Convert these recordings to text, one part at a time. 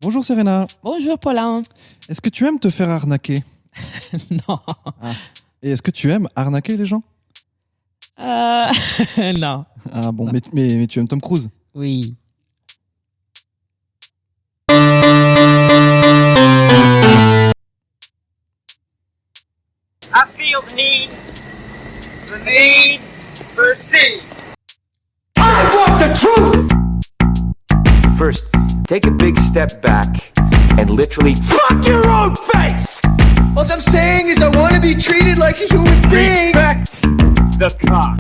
Bonjour Serena. Bonjour Paulin. Est-ce que tu aimes te faire arnaquer? Non. Et est-ce que tu aimes arnaquer les gens? Non. Ah bon, mais tu aimes Tom Cruise? Oui. I feel the need for speed. I want the truth! First, take a big step back and literally fuck your own face! All I'm saying is I want to be treated like a human being. Respect the cock.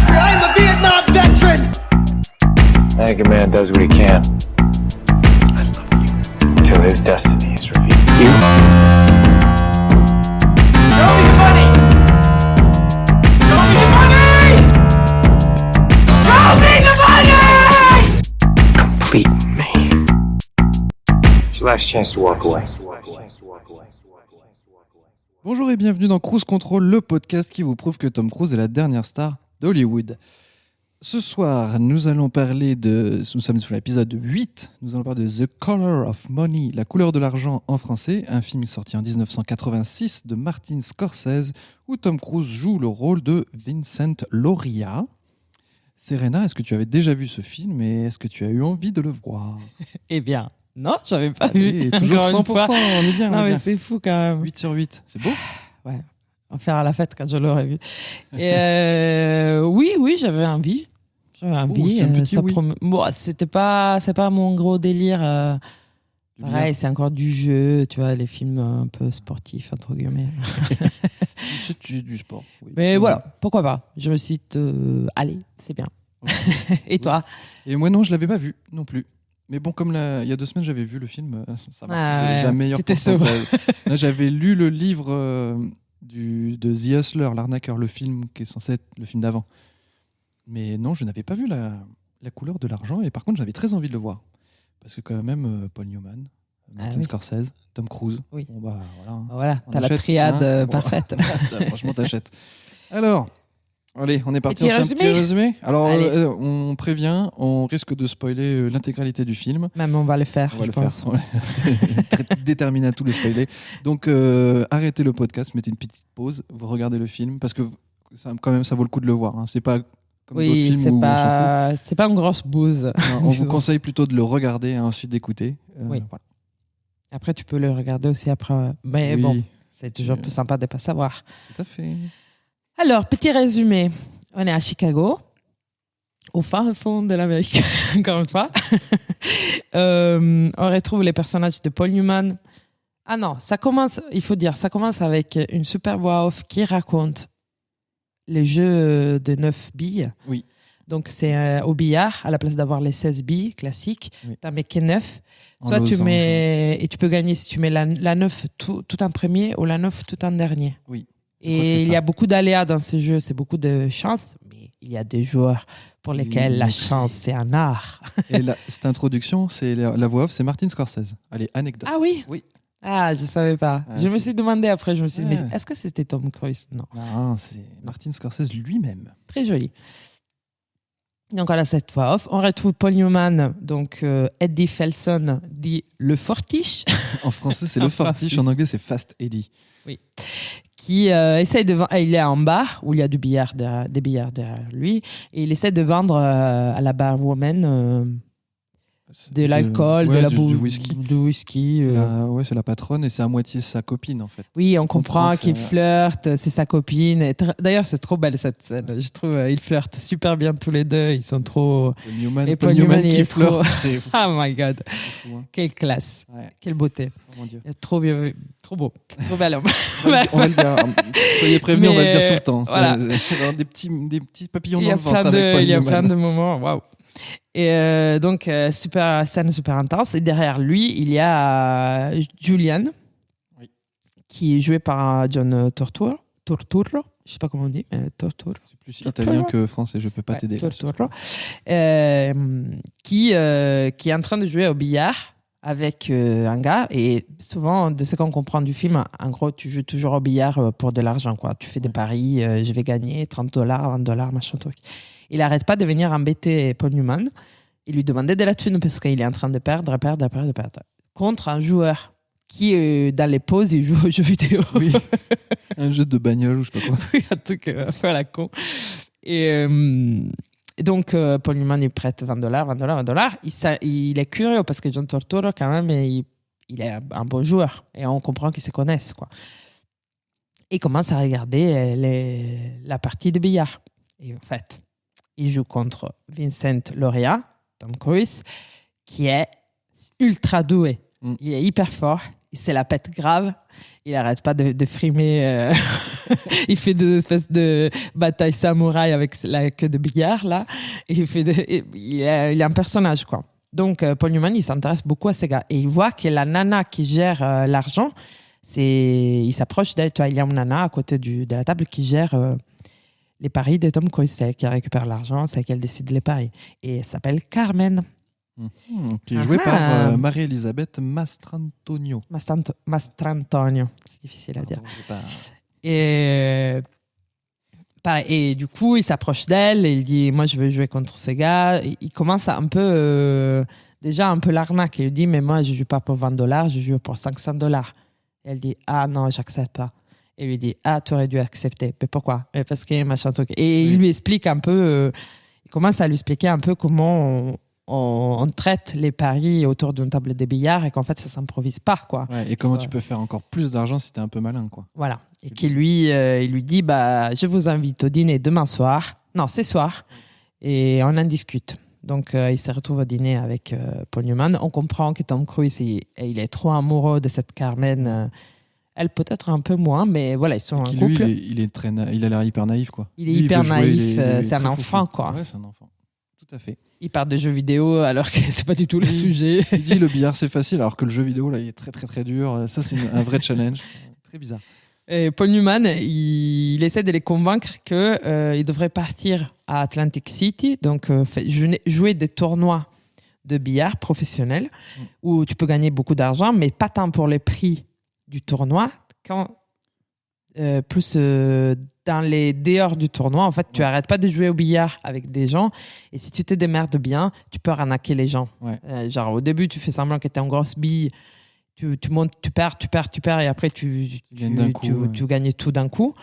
I'm a Vietnam veteran. I think a man does what he can. I love you. Until his destiny is revealed. You? Don't be funny! Don't be funny! Don't be funny! Complete me. It's your last chance to walk away. Bonjour et bienvenue dans Cruise Control, le podcast qui vous prouve que Tom Cruise est la dernière star d'Hollywood. Ce soir, nous sommes sur l'épisode 8, nous allons parler de The Color of Money, la couleur de l'argent en français, un film sorti en 1986 de Martin Scorsese, où Tom Cruise joue le rôle de Vincent Lauria. Serena, est-ce que tu avais déjà vu ce film et est-ce que tu as eu envie de le voir? Eh bien, non, j'avais pas Allez, vu. toujours Encore une 100%, fois. on est bien. Non, on est mais bien. c'est fou quand même. 8 sur 8, c'est beau? Ouais. On va faire à la fête quand je l'aurai vu. Et oui, j'avais envie. J'avais envie. c'est un petit oui. Bon, c'est pas mon gros délire. Du bien. Pareil, c'est encore du jeu, tu vois, les films un peu sportifs, entre guillemets. C'est du sport. Oui. Mais voilà, pourquoi pas. Je me suis dit, allez, c'est bien. Et toi? Et moi, non, je l'avais pas vu non plus. Mais bon, comme il y a 2 semaines, j'avais vu le film, ça va. Ah J'ai ouais, la meilleure t'étais pourcentage. Là, j'avais lu le livre de The Hustler, l'arnaqueur, le film qui est censé être le film d'avant. Mais non, je n'avais pas vu la couleur de l'argent. Et par contre, j'avais très envie de le voir. Parce que quand même, Paul Newman, Martin oui. Scorsese, Tom Cruise. Oui. Bon, bah, voilà. Voilà, On t'as la achète, triade hein. Bon. parfaite. Franchement, t'achètes. Alors, allez, on est parti. Petit On se fait un petit résumé. Alors, Allez. on prévient, on risque de spoiler l'intégralité du film. Même on va le faire, On va je le pense. faire. Très déterminé à tout le spoiler. Donc, arrêtez le podcast, mettez une petite pause, vous regardez le film, parce que quand même, ça vaut le coup de le voir. Hein. C'est pas comme d'autres Oui, films c'est où c'est pas une grosse bouse. on s'en fout. Non, on vous conseille plutôt de le regarder et ensuite d'écouter. Oui. Voilà. Après, tu peux le regarder aussi après. Mais Oui, bon, c'est toujours Tu- plus sympa de ne pas savoir. Tout à fait. Alors, petit résumé. On est à Chicago, au fin fond de l'Amérique, encore une fois. On retrouve les personnages de Paul Newman. Ah non, il faut dire, ça commence avec une super voix off qui raconte les jeux de 9 billes. Oui. Donc, c'est au billard, à la place d'avoir les 16 billes classiques, Oui. tu as mis que 9. En Soit tu losange. mets, et tu peux gagner si tu mets la 9 tout en premier ou la 9 tout en dernier. Oui. Je crois que Et c'est il ça. y a beaucoup d'aléas dans ce jeu, c'est beaucoup de chance, mais il y a des joueurs pour lesquels la chance, c'est un art. Et cette introduction, c'est la voix off, c'est Martin Scorsese. Allez, anecdote. Ah oui? Oui. Ah, je savais pas. Ah, je me si. suis demandé après, je me suis dit, Ouais. mais est-ce que c'était Tom Cruise? Non. Non, c'est Martin Scorsese lui-même. Très joli. Donc on a cette voix off. On retrouve Paul Newman, donc Eddie Felson dit le fortiche, En français, c'est le fortiche. En anglais, c'est Fast Eddie. qui essaie de vendre. Il est en bar où il y a des billards derrière lui, et il essaie de vendre à la barwoman de l'alcool, Ouais, de la du whisky. du whisky. C'est la patronne et c'est à moitié sa copine en fait. Oui, on comprend comprend que qu'il c'est- flirte, c'est sa copine. D'ailleurs, c'est trop belle cette scène. Je trouve ils flirtent super bien tous les deux. Ils sont trop. Et Paul Newman il qui est flirte, trop- c'est fou, Oh my god, hein. quelle classe, Ouais. quelle beauté. Oh mon Dieu. Il est trop bien, trop beau, trop bel homme. On va le dire. Soyez prévenus, on va le dire Mais, tout le temps. voilà. C'est vraiment des petits papillons Il y dans a le ventre plein avec Paul il y a Newman. plein de moments, waouh. Et donc scène super intense. Et derrière lui, il y a Julian, Oui. qui est joué par John Turturro. Je sais pas comment on dit, mais Turturro. C'est plus italien que français, je peux pas Ouais, t'aider. Turturro. Qui est en train de jouer au billard avec un gars. Et souvent, de ce qu'on comprend du film, en gros, tu joues toujours au billard pour de l'argent, quoi. Tu fais des paris, je vais gagner $30, $20, machin truc. Il n'arrête pas de venir embêter Paul Newman. Il lui demandait de la thune parce qu'il est en train de perdre. contre un joueur qui, dans les pauses, il joue aux jeux vidéo. Oui. Un jeu de bagnole ou je sais pas quoi. Oui, un truc un peu à la con. Et donc, Paul Newman, il prête $20. Il est curieux parce que John Tortora, quand même, il est un bon joueur. Et on comprend qu'ils se connaissent, quoi. Il commence à regarder la partie de billard. Et en fait, il joue contre Vincent Lauria, Tom Cruise, qui est ultra doué. Il est hyper fort. Il se la pète grave. Il n'arrête pas de frimer. Il fait des espèces de bataille samouraï avec la queue de billard, là. Et il est un personnage, quoi. Donc, Paul Newman, il s'intéresse beaucoup à ces gars. Et il voit que la nana qui gère l'argent, il s'approche d'elle. Tu vois, il y a une nana à côté de la table qui gère les paris de Tom Cruise. C'est elle qui récupère l'argent, c'est elle qui décide les paris. Et elle s'appelle Carmen. Qui est jouée par Marie-Elisabeth Mastrantonio. Mastrantonio, c'est difficile à dire. Et du coup, il s'approche d'elle et il dit, moi, je veux jouer contre ce gars. Il commence à déjà un peu l'arnaque. Il lui dit, mais moi, je joue pas pour $20, je joue pour $500. Et elle dit, ah non, j'accepte pas. Et il lui dit, ah, tu aurais dû accepter. Mais pourquoi? Mais parce que machin truc. Et il lui explique un peu, il commence à lui expliquer un peu comment on traite les paris autour d'une table de billard et qu'en fait, ça s'improvise pas, quoi. Ouais, et comment tu peux faire encore plus d'argent si t'es un peu malin, quoi. Voilà. Et il lui dit, je vous invite au dîner demain soir. Non, c'est soir. Et on en discute. Donc, il se retrouve au dîner avec Paul Newman. On comprend que Tom Cruise, il est trop amoureux de cette Carmen. Elle peut-être un peu moins, mais voilà, ils sont un couple. Lui, il a l'air hyper naïf, quoi. Il est hyper naïf. C'est un enfant, quoi. Ouais, c'est un enfant. Tout à fait. Il parle de jeux vidéo alors que c'est pas du tout le sujet. Il dit le billard c'est facile alors que le jeu vidéo là il est très très très dur. Ça c'est un vrai challenge. Très bizarre. Et Paul Newman, il essaie de les convaincre qu'ils devraient partir à Atlantic City, donc jouer des tournois de billard professionnels où tu peux gagner beaucoup d'argent, mais pas tant pour les prix du tournoi, plus dans les dehors du tournoi. En fait, tu arrêtes pas de jouer au billard avec des gens et si tu te démerdes bien, tu peux arnaquer les gens. Ouais. Genre au début, tu fais semblant que tu es en grosse bille, tu montes, tu perds et après tu gagnes tout d'un coup.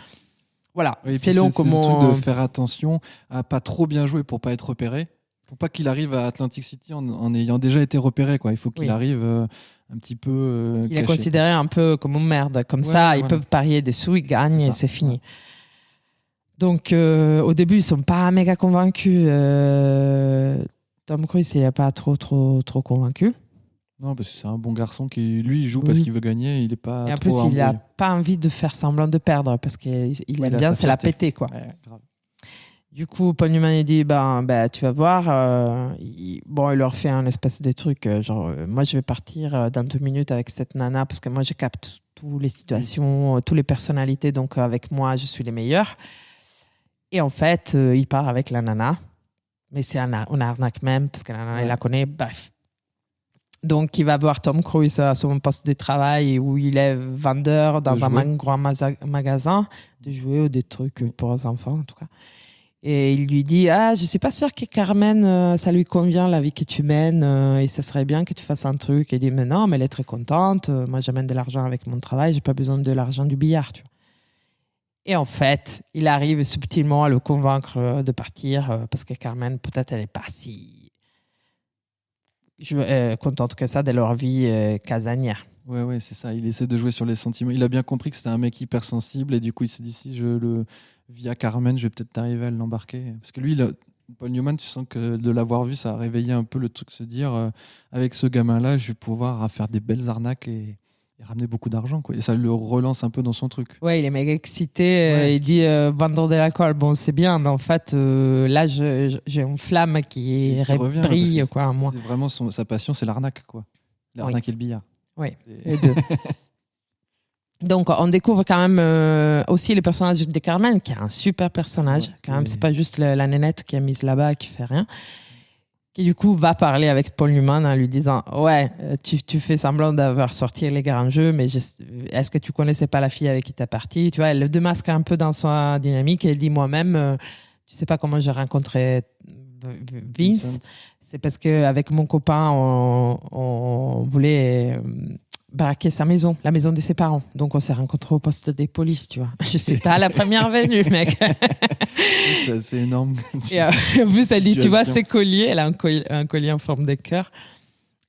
Voilà, oui, c'est long comment... C'est le truc de faire attention à pas trop bien jouer pour pas être repéré. Faut pas qu'il arrive à Atlantic City en ayant déjà été repéré, quoi. Il faut qu'il arrive un petit peu il est considéré un peu comme une merde. Comme ça, ils peuvent parier des sous, ils gagnent et c'est fini. Donc, au début, ils sont pas méga convaincus. Tom Cruise, il n'est pas trop convaincu. Non, parce que c'est un bon garçon qui, lui, il joue parce qu'il veut gagner. Il est pas. Et en plus, il n'a pas envie de faire semblant de perdre parce qu'il aime bien, c'est la péter, quoi. Ouais, grave. Du coup, Paul Newman, il dit, tu vas voir. Il leur fait un espèce de truc, moi, je vais partir dans 2 minutes avec cette nana parce que moi, je capte toutes les situations, toutes les personnalités. Donc, avec moi, je suis les meilleurs. Et en fait, il part avec la nana. Mais c'est une arnaque même parce que la nana, il la connaît. Bref. Donc, il va voir Tom Cruise à son poste de travail où il est vendeur dans un grand magasin de jouets ou des trucs pour les enfants, en tout cas. Et il lui dit, je suis pas sûre que Carmen, ça lui convient la vie que tu mènes et ça serait bien que tu fasses un truc. Et il dit, mais non, mais elle est très contente. Moi, j'amène de l'argent avec mon travail. J'ai pas besoin de l'argent du billard, tu vois. Et en fait, il arrive subtilement à le convaincre de partir parce que Carmen, peut-être, elle est pas si contente que ça de leur vie casanière. Ouais, c'est ça. Il essaie de jouer sur les sentiments. Il a bien compris que c'était un mec hypersensible et du coup, il s'est dit, si via Carmen, je vais peut-être arriver à l'embarquer. Parce que lui, Paul Newman, tu sens que de l'avoir vu, ça a réveillé un peu le truc, se dire, avec ce gamin-là, je vais pouvoir faire des belles arnaques et ramener beaucoup d'argent, quoi. Et ça le relance un peu dans son truc. Ouais, il est méga excité. Il dit, vendre de l'alcool, bon, c'est bien, mais en fait, là, j'ai une flamme qui brille, quoi, à moi. C'est vraiment sa passion, c'est l'arnaque, quoi. L'arnaque et le billard. Oui, les deux. Donc, on découvre quand même aussi le personnage de Carmen, qui est un super personnage. Quand même, c'est pas juste la nénette qui est mise là-bas, qui fait rien. Qui, du coup, va parler avec Paul Newman en lui disant « Ouais, tu fais semblant d'avoir sorti les grands jeux, mais est-ce que tu connaissais pas la fille avec qui t'es parti ?» Tu vois, elle le démasque un peu dans sa dynamique et elle dit « Moi-même, tu sais pas comment j'ai rencontré Vince. C'est parce qu'avec mon copain, on voulait braquer sa maison, la maison de ses parents. Donc, on s'est rencontrés au poste des polices, tu vois. Je suis pas la première venue, mec. C'est assez énorme. Et en plus, elle dit, tu vois, Situation. ces colliers, elle a un collier en forme de cœur.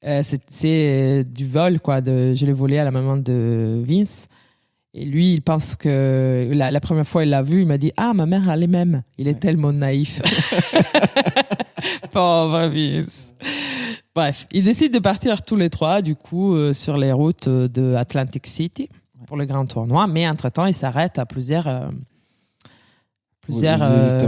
C'est du vol, quoi. Je l'ai volé à la maman de Vince. Et lui, il pense que la première fois il l'a vu, il m'a dit, ah, ma mère a les mêmes. Il est tellement naïf. Pauvre Vince. Bref, ils décident de partir tous les trois, du coup, sur les routes de Atlantic City pour le grand tournoi. Mais entre-temps, ils s'arrêtent à plusieurs tables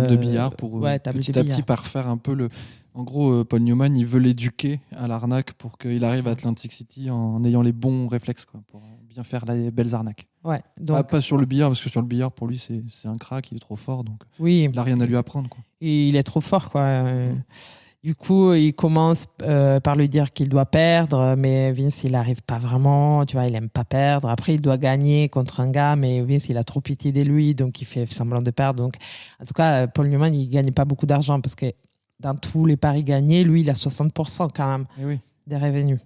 de billard pour tables petit de à billard. petit parfaire un peu le. En gros, Paul Newman, il veut l'éduquer à l'arnaque pour qu'il arrive à Atlantic City en ayant les bons réflexes, quoi, pour bien faire les belles arnaques. Ouais, donc, Pas sur le billard, parce que sur le billard, pour lui, c'est un crack, il est trop fort, donc oui, il n'a rien à lui apprendre, quoi. il est trop fort, quoi. Du coup, il commence par lui dire qu'il doit perdre, mais Vince, il n'arrive pas vraiment, tu vois, il n'aime pas perdre. Après, il doit gagner contre un gars, mais Vince, il a trop pitié de lui, donc il fait semblant de perdre. Donc, en tout cas, Paul Newman, il ne gagne pas beaucoup d'argent parce que dans tous les paris gagnés, lui, il a 60% quand même Et oui. des revenus.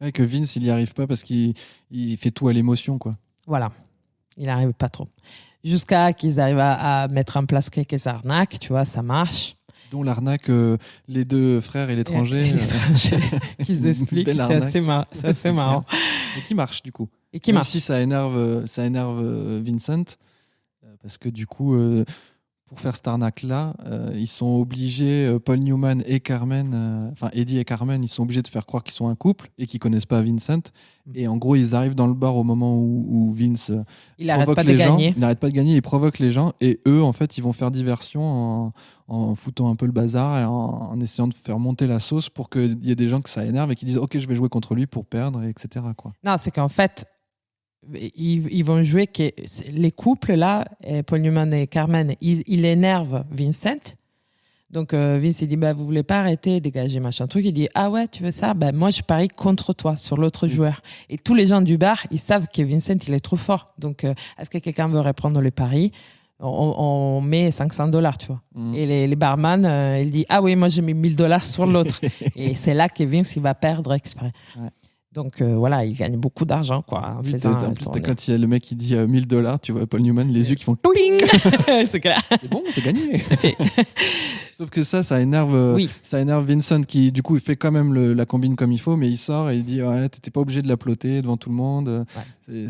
Ouais, que Vince, il n'y arrive pas parce qu'il fait tout à l'émotion, quoi. Voilà, il n'arrive pas trop. Jusqu'à qu'ils arrivent à mettre en place quelques arnaques, tu vois, ça marche. Dont l'arnaque, les deux frères et l'étranger. Et l'étranger, qu'ils expliquent, Belle c'est assez marrant. Et qui marche, du coup. Et qui Même marche. si ça énerve Vincent, parce que du coup, pour faire cette arnaque-là, ils sont obligés, Paul Newman et Carmen, enfin Eddie et Carmen, ils sont obligés de faire croire qu'ils sont un couple et qu'ils connaissent pas Vincent. Et en gros, ils arrivent dans le bar au moment où Vince Il n'arrête provoque pas de les gens. gagner. Il n'arrête pas de gagner, il provoque les gens. Et eux, en fait, ils vont faire diversion en foutant un peu le bazar et en essayant de faire monter la sauce pour qu'il y ait des gens que ça énerve et qui disent « Ok, je vais jouer contre lui pour perdre, etc. » quoi. Non, c'est qu'en fait, ils vont jouer que les couples là, Paul Newman et Carmen, ils énervent Vincent. Donc Vince il dit bah vous voulez pas arrêter, dégager machin truc. Il dit ah ouais tu veux ça, bah moi je parie contre toi sur l'autre joueur. Et tous les gens du bar ils savent que Vincent il est trop fort. Donc est-ce que quelqu'un veut reprendre le pari? On met $500, tu vois. Et les barman, il dit ah oui moi j'ai mis $1000 sur l'autre. Et c'est là que Vince il va perdre exprès. Ouais. Donc voilà, il gagne beaucoup d'argent quoi. Oui, faisant en un plus, tournée. quand il y a le mec qui dit $1000, tu vois Paul Newman, les yeux qui font Ping c'est clair. c'est bon, c'est gagné. C'est fait. Sauf que ça énerve, Oui. ça énerve Vincent qui, du coup, il fait quand même la combine comme il faut, mais il sort et il dit ouais, t'étais pas obligé de la ploter devant tout le monde,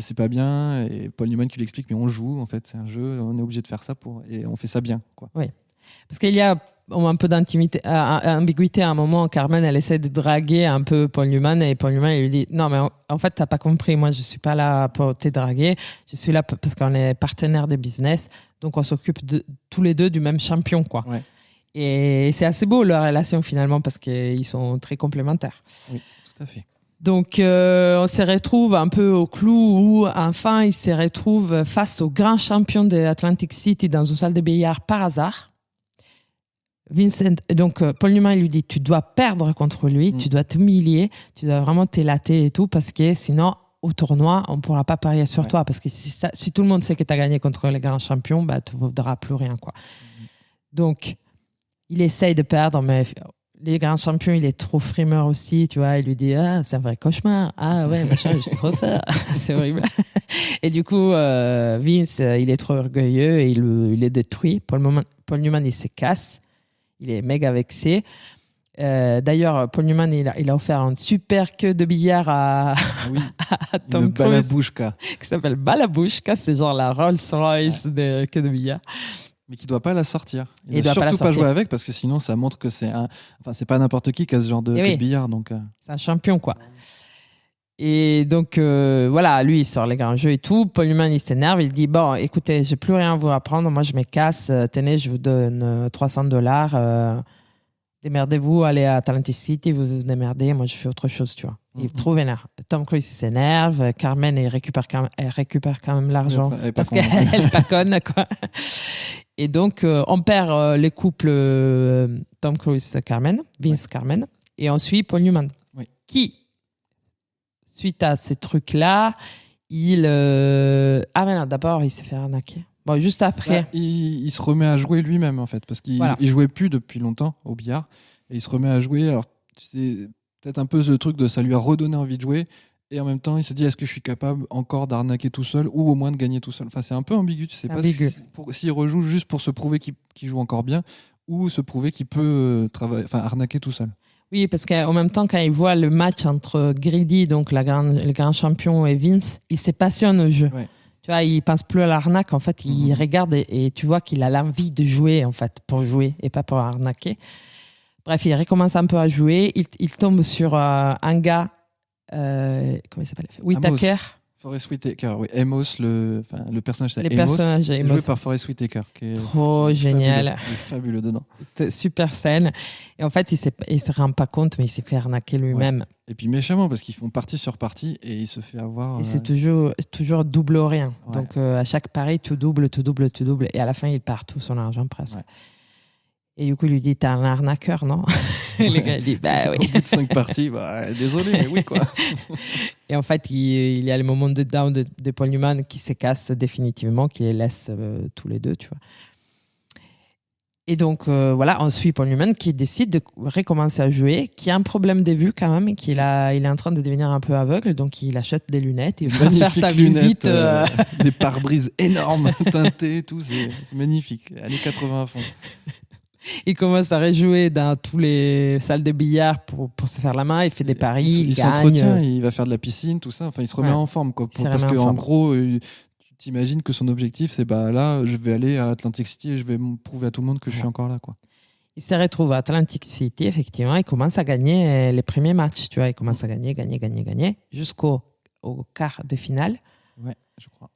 c'est pas bien. Et Paul Newman qui lui explique mais on joue, en fait, c'est un jeu, on est obligé de faire ça et on fait ça bien, quoi. Parce qu'il y a un peu d'ambiguïté à un moment. Carmen, elle essaie de draguer un peu Paul Newman et Paul Newman, il lui dit non, mais en fait, t'as pas compris. Moi, je suis pas là pour te draguer. Je suis là parce qu'on est partenaires de business. Donc, on s'occupe tous les deux du même champion, quoi. Ouais. Et c'est assez beau leur relation finalement parce qu'ils sont très complémentaires. Oui, tout à fait. Donc, on se retrouve un peu au clou où, enfin, ils se retrouvent face au grand champion de Atlantic City dans une salle de billard par hasard. Vincent, donc Paul Newman lui dit tu dois perdre contre lui, tu dois t'humilier, tu dois vraiment t'élater et tout parce que sinon au tournoi on ne pourra pas parier sur toi parce que si tout le monde sait que tu as gagné contre les grands champions, bah, tu ne vaudras plus rien, quoi. Donc il essaye de perdre mais les grands champions il est trop frimeur aussi, tu vois, il lui dit ah, c'est un vrai cauchemar, ah ouais machin, je suis trop fort. C'est horrible. Et du coup Vince il est trop orgueilleux et il est détruit. Paul Newman il se casse. Il est méga vexé. D'ailleurs, Paul Newman, il a offert une super queue de billard à Tom Cruise. Balabouchka. Qui s'appelle Balabouchka. C'est genre la Rolls-Royce de queue de billard. Mais qui ne doit pas la sortir. Il Il doit doit pas la surtout pas sortir. jouer avec parce que sinon ça montre que c'est pas n'importe qui a ce genre de Eh queue oui. de billard. Donc, C'est un champion, quoi. Et donc, voilà, lui, il sort les grands jeux et tout. Paul Newman, il s'énerve. Il dit bon, écoutez, j'ai plus rien à vous apprendre. Moi, je me casse. Tenez, je vous donne $300. Démerdez-vous, allez à Atlantic City, vous vous démerdez. Moi, je fais autre chose, tu vois. Il est trop vénère. Tom Cruise, il s'énerve. Carmen, elle récupère quand même l'argent Elle est pas parce con. qu'elle n'est pas conne, quoi. Et donc, on perd les couples Tom Cruise-Carmen, Vince-Carmen, et ensuite Paul Newman, qui, suite à ces trucs-là, ah mais non, d'abord, il s'est fait arnaquer. Bon, juste après. Bah, il se remet à jouer lui-même en fait parce qu'il Voilà. il jouait plus depuis longtemps au billard et il se remet à jouer. Alors tu sais, peut-être un peu ce truc de ça lui a redonné envie de jouer. Et en même temps, il se dit, est-ce que je suis capable encore d'arnaquer tout seul ou au moins de gagner tout seul? Enfin, c'est un peu ambigu. Tu sais pas s'il rejoue juste pour se prouver qu'il joue encore bien ou se prouver qu'il peut arnaquer tout seul. Oui, parce qu'en même temps, quand il voit le match entre Greedy, donc le grand champion, et Vince, il se passionne au jeu. Ouais. Tu vois, il pense plus à l'arnaque. En fait, il regarde et tu vois qu'il a l'envie de jouer, en fait, pour jouer et pas pour arnaquer. Bref, il recommence un peu à jouer. Il tombe sur un gars, comment il s'appelle? Whittaker. Forest Whitaker, oui. Amos, le personnage, c'est Les Amos. personnages, C'est joué par Forest Whitaker, qui est trop génial. Il est fabuleux dedans. Super scène. Et en fait, il se rend pas compte, mais il s'est fait arnaquer lui-même. Ouais. Et puis méchamment, parce qu'ils font partie sur partie et il se fait avoir. Et c'est toujours double ou rien. Ouais. Donc à chaque pari, tu doubles. Et à la fin, il perd tout son argent presque. Ouais. Et du coup, il lui dit, t'es un arnaqueur, non? Et le gars, il dit, bah oui. Au bout de 5 parties, désolé, mais oui, quoi. Et en fait, il y a le moment de down de Paul Newman qui se casse définitivement, qui les laisse tous les deux, tu vois. Et donc, voilà, on suit Paul Newman qui décide de recommencer à jouer, qui a un problème de vue quand même, et il est en train de devenir un peu aveugle, donc il achète des lunettes, il va faire sa visite. Des pare-brises énormes, teintées, tout, c'est magnifique. Années 80 à fond. Il commence à rejouer dans toutes les salles de billard pour se faire la main. Il fait des paris, il gagne. S'entretient, il va faire de la piscine, tout ça. Enfin, il se remet en forme, quoi. Parce qu'en gros, tu t'imagines que son objectif, c'est là, je vais aller à Atlantic City et je vais prouver à tout le monde que je suis encore là, quoi. Il se retrouve à Atlantic City, effectivement. Il commence à gagner les premiers matchs. Tu vois, il commence à gagner, jusqu'au quart de finale. Ouais, je crois.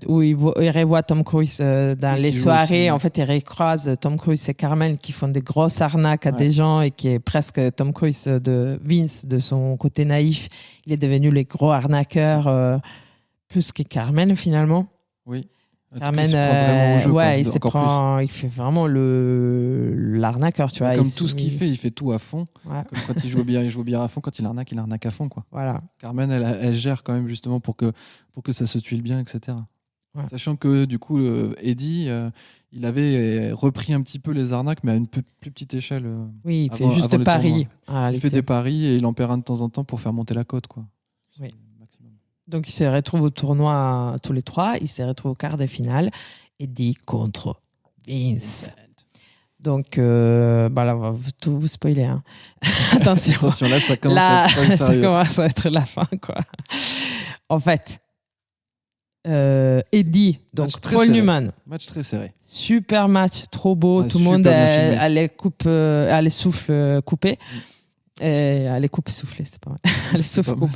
Où il revoit Tom Cruise dans les soirées. Aussi. En fait, il recroise Tom Cruise et Carmel qui font des grosses arnaques à des gens et qui est presque Tom Cruise de Vince, de son côté naïf. Il est devenu le gros arnaqueur plus que Carmel, finalement. Oui. Carmen, il fait vraiment l'arnaqueur, tu vois. Comme tout ce qu'il fait, il fait tout à fond. Ouais. Comme quand il joue au billard à fond. Quand il arnaque à fond, quoi. Voilà. Carmen, elle gère quand même justement pour que ça se tuile bien, etc. Ouais. Sachant que du coup, Eddie, il avait repris un petit peu les arnaques, mais à une plus petite échelle. Oui, il fait juste des paris. Il fait des paris et il en perd un de temps en temps pour faire monter la cote, quoi. Oui. Donc, ils se retrouvent au tournoi tous les trois. Ils se retrouvent au quart de finale. Eddie contre Vince. Donc, là, on va tout vous spoiler. Hein. Attention, là, ça commence à être sérieux. Ça commence à être la fin, quoi. En fait, Eddie, donc Paul Newman. Match très serré. Super match, trop beau. Tout le monde a les souffles coupés. Les coupes soufflées, c'est pas mal. Les souffles coupes.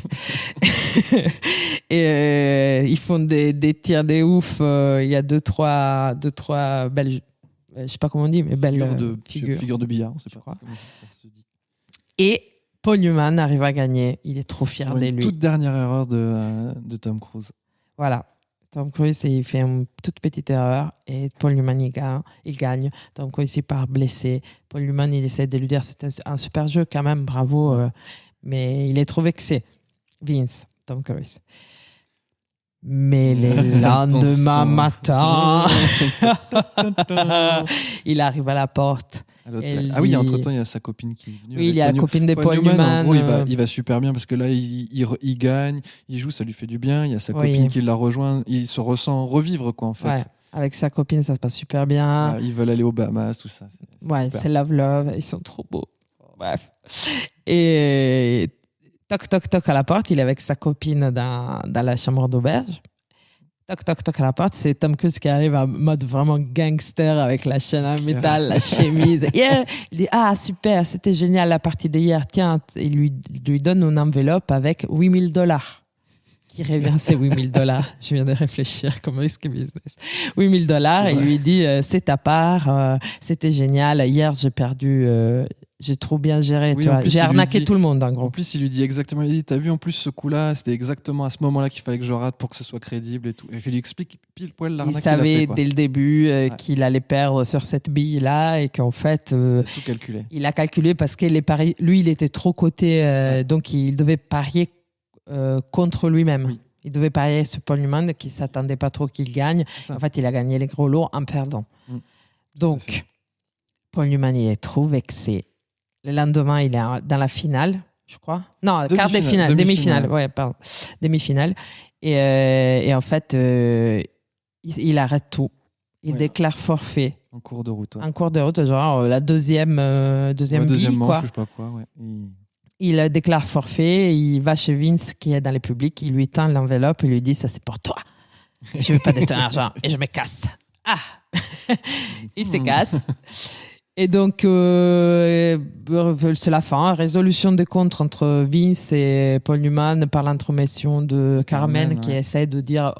Et ils font des tirs des ouf. Il y a deux, trois belles, je sais pas comment on dit, mais belles figures de billard, on sait pas comment ça se dit. Et Paul Newman arrive à gagner. Il est trop fier de lui. Toute dernière erreur de Tom Cruise. Voilà. Tom Cruise, il fait une toute petite erreur et Paul Newman, il gagne. Tom Cruise, il part blessé. Paul Newman, il essaie de lui dire c'était un super jeu quand même, bravo. Mais il est trop vexé. Vince, Tom Cruise. Mais le lendemain matin, il arrive à la porte. Oui, entre-temps, il y a sa copine qui est venue. Oui, il y a la copine de Paul Newman. En gros, il va super bien parce que là, il gagne, il joue, ça lui fait du bien. Il y a sa copine qui l'a rejoint. Il se ressent revivre, quoi, en fait. Ouais, avec sa copine, ça se passe super bien. Ils veulent aller aux Bahamas, tout ça. C'est love. Ils sont trop beaux. Bref. Et toc à la porte. Il est avec sa copine dans la chambre d'auberge. Toc à la porte, c'est Tom Cruise qui arrive en mode vraiment gangster avec la chaîne en métal, la chemise. Yeah. Il dit super, c'était génial la partie d'hier. Tiens, il lui donne une enveloppe avec $8,000. Qui revient, c'est $8,000. Je viens de réfléchir comme risque business. $8,000. Il lui dit c'est ta part, c'était génial. Hier, j'ai perdu. J'ai trop bien géré. Oui, j'ai arnaqué tout le monde, en gros. En plus, il lui dit exactement. Il dit t'as vu en plus ce coup-là, c'était exactement à ce moment-là qu'il fallait que je rate pour que ce soit crédible et tout. Et il lui explique pile poil l'arnaque qu'il a fait. Il savait dès le début qu'il allait perdre sur cette bille-là et qu'en fait. Il a tout calculé. Il a calculé parce que les paris, lui, il était trop coté, donc il devait parier contre lui-même. Oui. Il devait parier sur Paul Newman qui ne s'attendait pas trop qu'il gagne. En fait, il a gagné les gros lots en perdant. Donc, Paul Newman, il est trop vexé. Le lendemain, il est dans la finale. je crois. Non, Demi-finale, quart des finales, demi-finale. demi-finale. Ouais, pardon. Demi-finale. Et en fait, il arrête tout. Il Ouais. déclare forfait En cours de route. Ouais. en cours de route, genre la deuxième Ouais, bille, deuxième manche, quoi. je sais pas quoi. Ouais. Il déclare forfait, il va chez Vince qui est dans le public, il lui tend l'enveloppe et lui dit ça c'est pour toi. Je veux pas de ton argent et je me casse. Ah, il se casse. Et donc c'est la fin, résolution des comptes entre Vince et Paul Newman par l'intromission de Carmen qui ouais. essaie de dire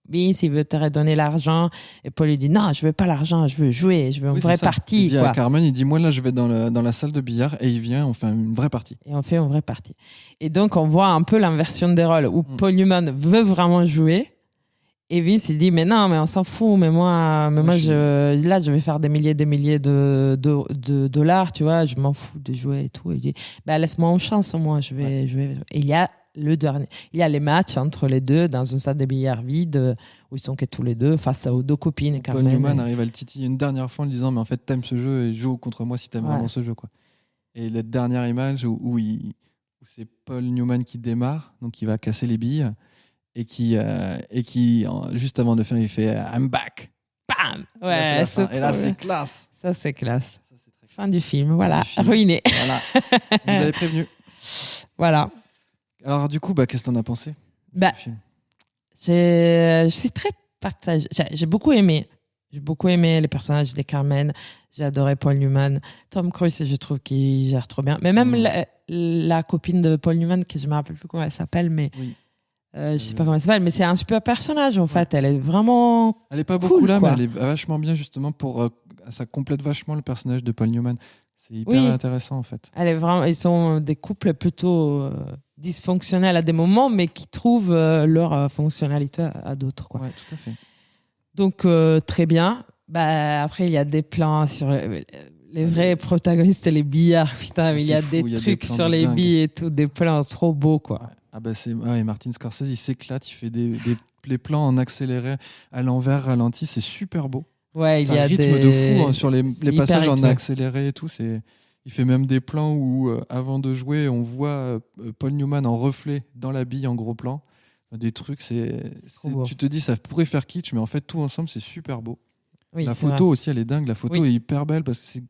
Vince il veut te redonner l'argent et Paul lui dit non je veux pas l'argent, je veux jouer, je veux une Oui, vraie c'est ça. partie. Il dit quoi. à Carmen, il dit moi là je vais dans la salle de billard et il vient, on fait une vraie partie. Et on fait une vraie partie. Et donc, on voit un peu l'inversion des rôles où Paul Newman veut vraiment jouer. Et Vince, il dit, mais non, mais on s'en fout. Mais moi là, je vais faire des milliers de dollars, tu vois. Je m'en fous de jouer et tout. Et il dit, bah, laisse-moi une chance, moi. Je vais. Et il y a le dernier. Il y a les matchs entre les deux dans une salle de billard vide où ils sont que tous les deux face aux deux copines. Paul Carmen Newman arrive à le titiller une dernière fois en lui disant mais en fait t'aimes ce jeu et joue contre moi si t'aimes Ouais. vraiment ce jeu quoi. Et la dernière image où c'est Paul Newman qui démarre, donc il va casser les billes et qui juste avant de faire il fait I'm back. Bam Et là, Ouais, c'est la fin. c'est Et là trop c'est bien. classe. Ça, c'est classe. Ça, c'est très Fin du film, voilà. du film. Ruiné. Voilà. Vous avez prévenu. Voilà. Alors du coup qu'est-ce que t'en as pensé de Bah, ce film je suis très partagée. J'ai beaucoup aimé. J'ai beaucoup aimé les personnages de Carmen. J'ai adoré Paul Newman. Tom Cruise, je trouve qu'il gère trop bien. Mais même la copine de Paul Newman, que je me rappelle plus comment elle s'appelle, mais Oui. je sais pas comment elle s'appelle, mais c'est un super personnage en fait. Elle est vraiment. Elle est pas beaucoup Cool, là, quoi. mais elle est vachement bien justement pour ça complète vachement le personnage de Paul Newman. C'est hyper Oui. intéressant en fait. Elle est vraiment. Ils sont des couples plutôt dysfonctionnels à des moments, mais qui trouvent leur fonctionnalité à d'autres, quoi. Ouais, tout à fait. Donc, très bien. Bah, après, il y a des plans sur les vrais protagonistes et les billards. Putain, mais il y C'est a fou, des il y a des trucs plans sur de les dingue. billes et tout, des plans trop beaux, quoi. Ouais. Ah bah Martin Scorsese, il s'éclate, il fait les plans en accéléré, à l'envers, ralenti, c'est super beau. Ouais, il C'est y un a rythme des... de fou hein, sur les hyper passages en rythmé. accéléré et tout. Il fait même des plans où, avant de jouer, on voit Paul Newman en reflet dans la bille en gros plan. Des trucs, trop beau. tu te dis, ça pourrait faire kitsch, mais en fait, tout ensemble, c'est super beau. Oui, La c'est photo vrai. aussi, elle est dingue. La photo Oui. est hyper belle parce que c'est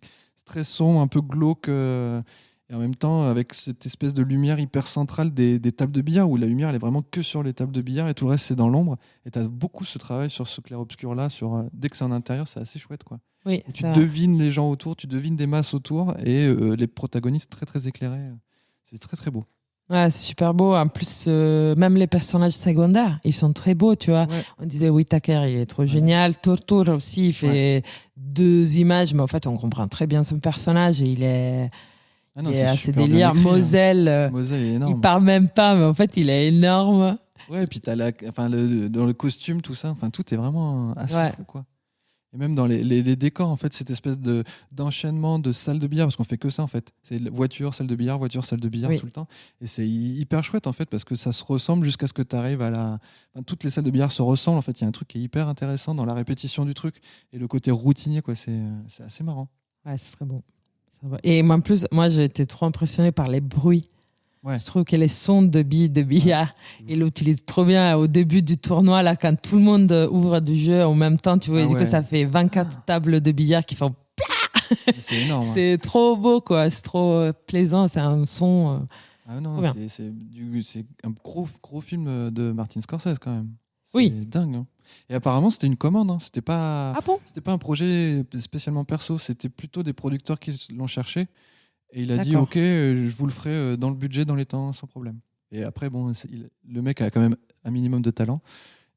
très sombre, un peu glauque. Et en même temps, avec cette espèce de lumière hyper centrale des tables de billard, où la lumière, elle est vraiment que sur les tables de billard et tout le reste, c'est dans l'ombre. Et tu as beaucoup ce travail sur ce clair-obscur-là. Dès que c'est en intérieur, c'est assez chouette, quoi. Oui, Tu c'est vrai. devines les gens autour, tu devines des masses autour et les protagonistes très, très éclairés. C'est très, très beau. Ouais, c'est super beau. En plus, même les personnages secondaires, ils sont très beaux, tu vois. Ouais. On disait Whittaker, il est trop génial. Torture aussi, il fait 2 images, mais en fait, on comprend très bien son personnage et il est, Ah non, il est c'est assez super bien délire. écrit, hein. Moselle, Moselle est il énorme. parle même pas, mais en fait, il est énorme. Ouais, et puis t'as dans le costume, tout ça, enfin, tout est vraiment assez Ouais. fou, quoi. Et même dans les décors, en fait, cette espèce d'enchaînement de salles de billard, parce qu'on fait que ça, en fait. C'est voiture, salle de billard, voiture, salle de billard Oui. tout le temps. Et c'est hyper chouette, en fait, parce que ça se ressemble jusqu'à ce que tu arrives toutes les salles de billard se ressemblent, en fait. Il y a un truc qui est hyper intéressant dans la répétition du truc et le côté routinier, quoi. C'est assez marrant. Ouais, c'est très beau. C'est vrai. Et en plus, moi, j'ai été trop impressionnée par les bruits. Ouais. Je trouve que les sons de billes, de billard, il l'utilise trop bien au début du tournoi, là, quand tout le monde ouvre du jeu en même temps, tu vois, Ah et du ouais. coup, ça fait 24 tables de billard qui font. C'est énorme. Hein. C'est trop beau, quoi. C'est trop plaisant. C'est un son. Ah non, trop bien. c'est un gros film de Martin Scorsese, quand même. C'est Oui. dingue. Hein. Et apparemment, c'était une commande. Hein. C'était pas Ah bon? un projet spécialement perso. C'était plutôt des producteurs qui l'ont cherché. Et il a dit, D'accord. OK, je vous le ferai dans le budget, dans les temps, sans problème. Et après, bon, le mec a quand même un minimum de talent.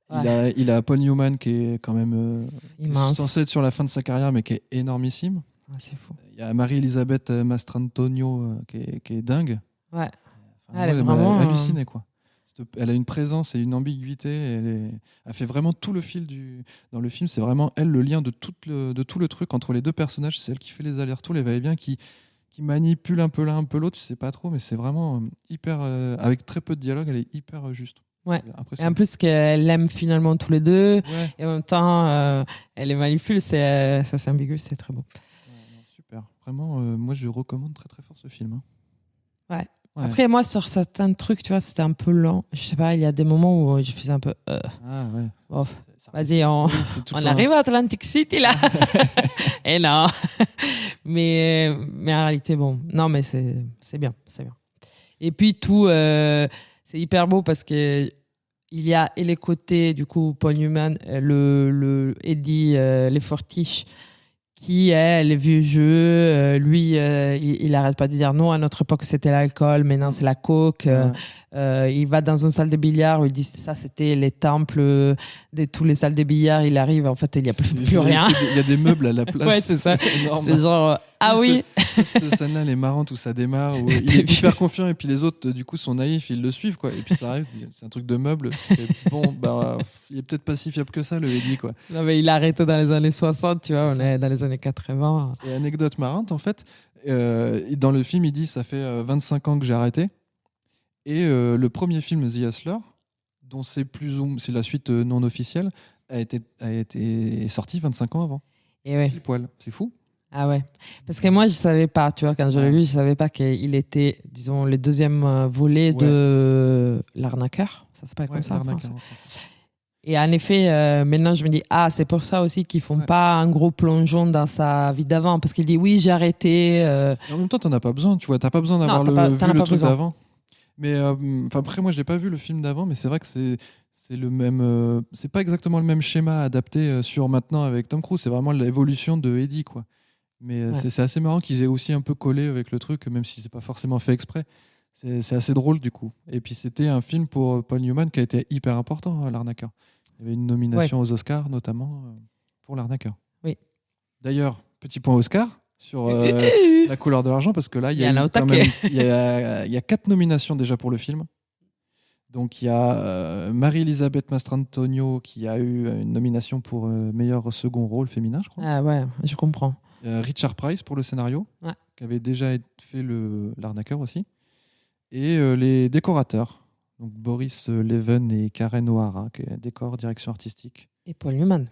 Ouais. Il a Paul Newman qui est quand même qui est Immense. censé être sur la fin de sa carrière, mais qui est énormissime. Ouais, c'est fou. Il y a Marie-Elisabeth Mastrantonio qui est dingue. Ouais. Enfin, Elle est moi, elle m'a vraiment, halluciné, quoi. Elle a une présence et une ambiguïté. Elle fait vraiment tout le fil dans le film. C'est vraiment elle le lien de tout le truc entre les deux personnages. C'est elle qui fait les allers-retours, les va-et-vient, qui manipule un peu l'un, un peu l'autre. Tu sais pas trop, mais c'est vraiment hyper. Avec très peu de dialogue, elle est hyper juste. Ouais. C'est Et impressionnant. en plus, qu'elle aime finalement tous les deux. Ouais. Et en même temps, elle les manipule. Ça, c'est ambigu. C'est très beau. Non, super. Vraiment, moi, je recommande très très fort ce film. Hein. Ouais. Après, moi, sur certains trucs, tu vois, c'était un peu lent. Je sais pas, il y a des moments où je faisais un peu. Ah ouais. Bon, Ça vas-y, oui, c'est tout on le temps- arrive à Atlantic City, là. Et non. mais en réalité, bon. Non, mais c'est bien. C'est bien. Et puis, tout, c'est hyper beau parce que. Il y a et les côtés, du coup, Paul Newman, le Eddie, les Fortiches, qui est les vieux jeux. Lui, il arrête pas de dire non, à notre époque, c'était l'alcool, maintenant, c'est la coke. Il va dans une salle de billard où il dit ça, c'était les temples de tous les salles de billard. Il arrive, en fait, il n'y a plus rien. Il y a des meubles à la place. Ouais, c'est ça. énorme. C'est genre, ah oui. Cette scène-là, elle est marrante où ça démarre, où il est hyper confiant et puis les autres, du coup, sont naïfs, ils le suivent, quoi. Et puis ça arrive, c'est un truc de meuble. Bon, bah, il est peut-être pas si fiable que ça, le Eddie, quoi. Non, mais il a arrêté dans les années 60, tu vois, on est dans les années 80. Et anecdote marrante, en fait, dans le film, il dit ça fait 25 ans que j'ai arrêté. Et le premier film, The Hustler, dont c'est la suite non officielle, a été sorti 25 ans avant. Et ouais. Pile poil. C'est fou. Ah ouais. Parce que moi, je savais pas, tu vois, quand je l'ai lu, je savais pas qu'il était, disons, le deuxième volet de L'Arnaqueur. Ça s'appelle comme ça en France. Et en effet, maintenant, je me dis, c'est pour ça aussi qu'ils font pas un gros plongeon dans sa vie d'avant. Parce qu'il dit, oui, j'ai arrêté. Et en même temps, t'en as pas besoin, tu vois. T'as pas besoin d'avoir vu le truc d'avant. Mais après, moi, je n'ai pas vu le film d'avant, mais c'est vrai que c'est le même. C'est pas exactement le même schéma adapté sur maintenant avec Tom Cruise. C'est vraiment l'évolution de Eddie, quoi. Mais c'est assez marrant qu'ils aient aussi un peu collé avec le truc, même si c'est pas forcément fait exprès. C'est assez drôle du coup. Et puis c'était un film pour Paul Newman qui a été hyper important, hein, L'Arnaqueur. Il y avait une nomination aux Oscars, notamment pour L'Arnaqueur. Oui. D'ailleurs, petit point Oscar sur La couleur de l'argent, parce que là, il y a 4 nominations déjà pour le film. Donc il y a Marie-Elisabeth Mastrantonio qui a eu une nomination pour meilleur second rôle féminin, je crois. Ah ouais, je comprends. Richard Price pour le scénario, qui avait déjà fait L'Arnaqueur aussi. Et les décorateurs, donc Boris Leven et Karen O'Hara, qui est décor, direction artistique. Et Paul Newman.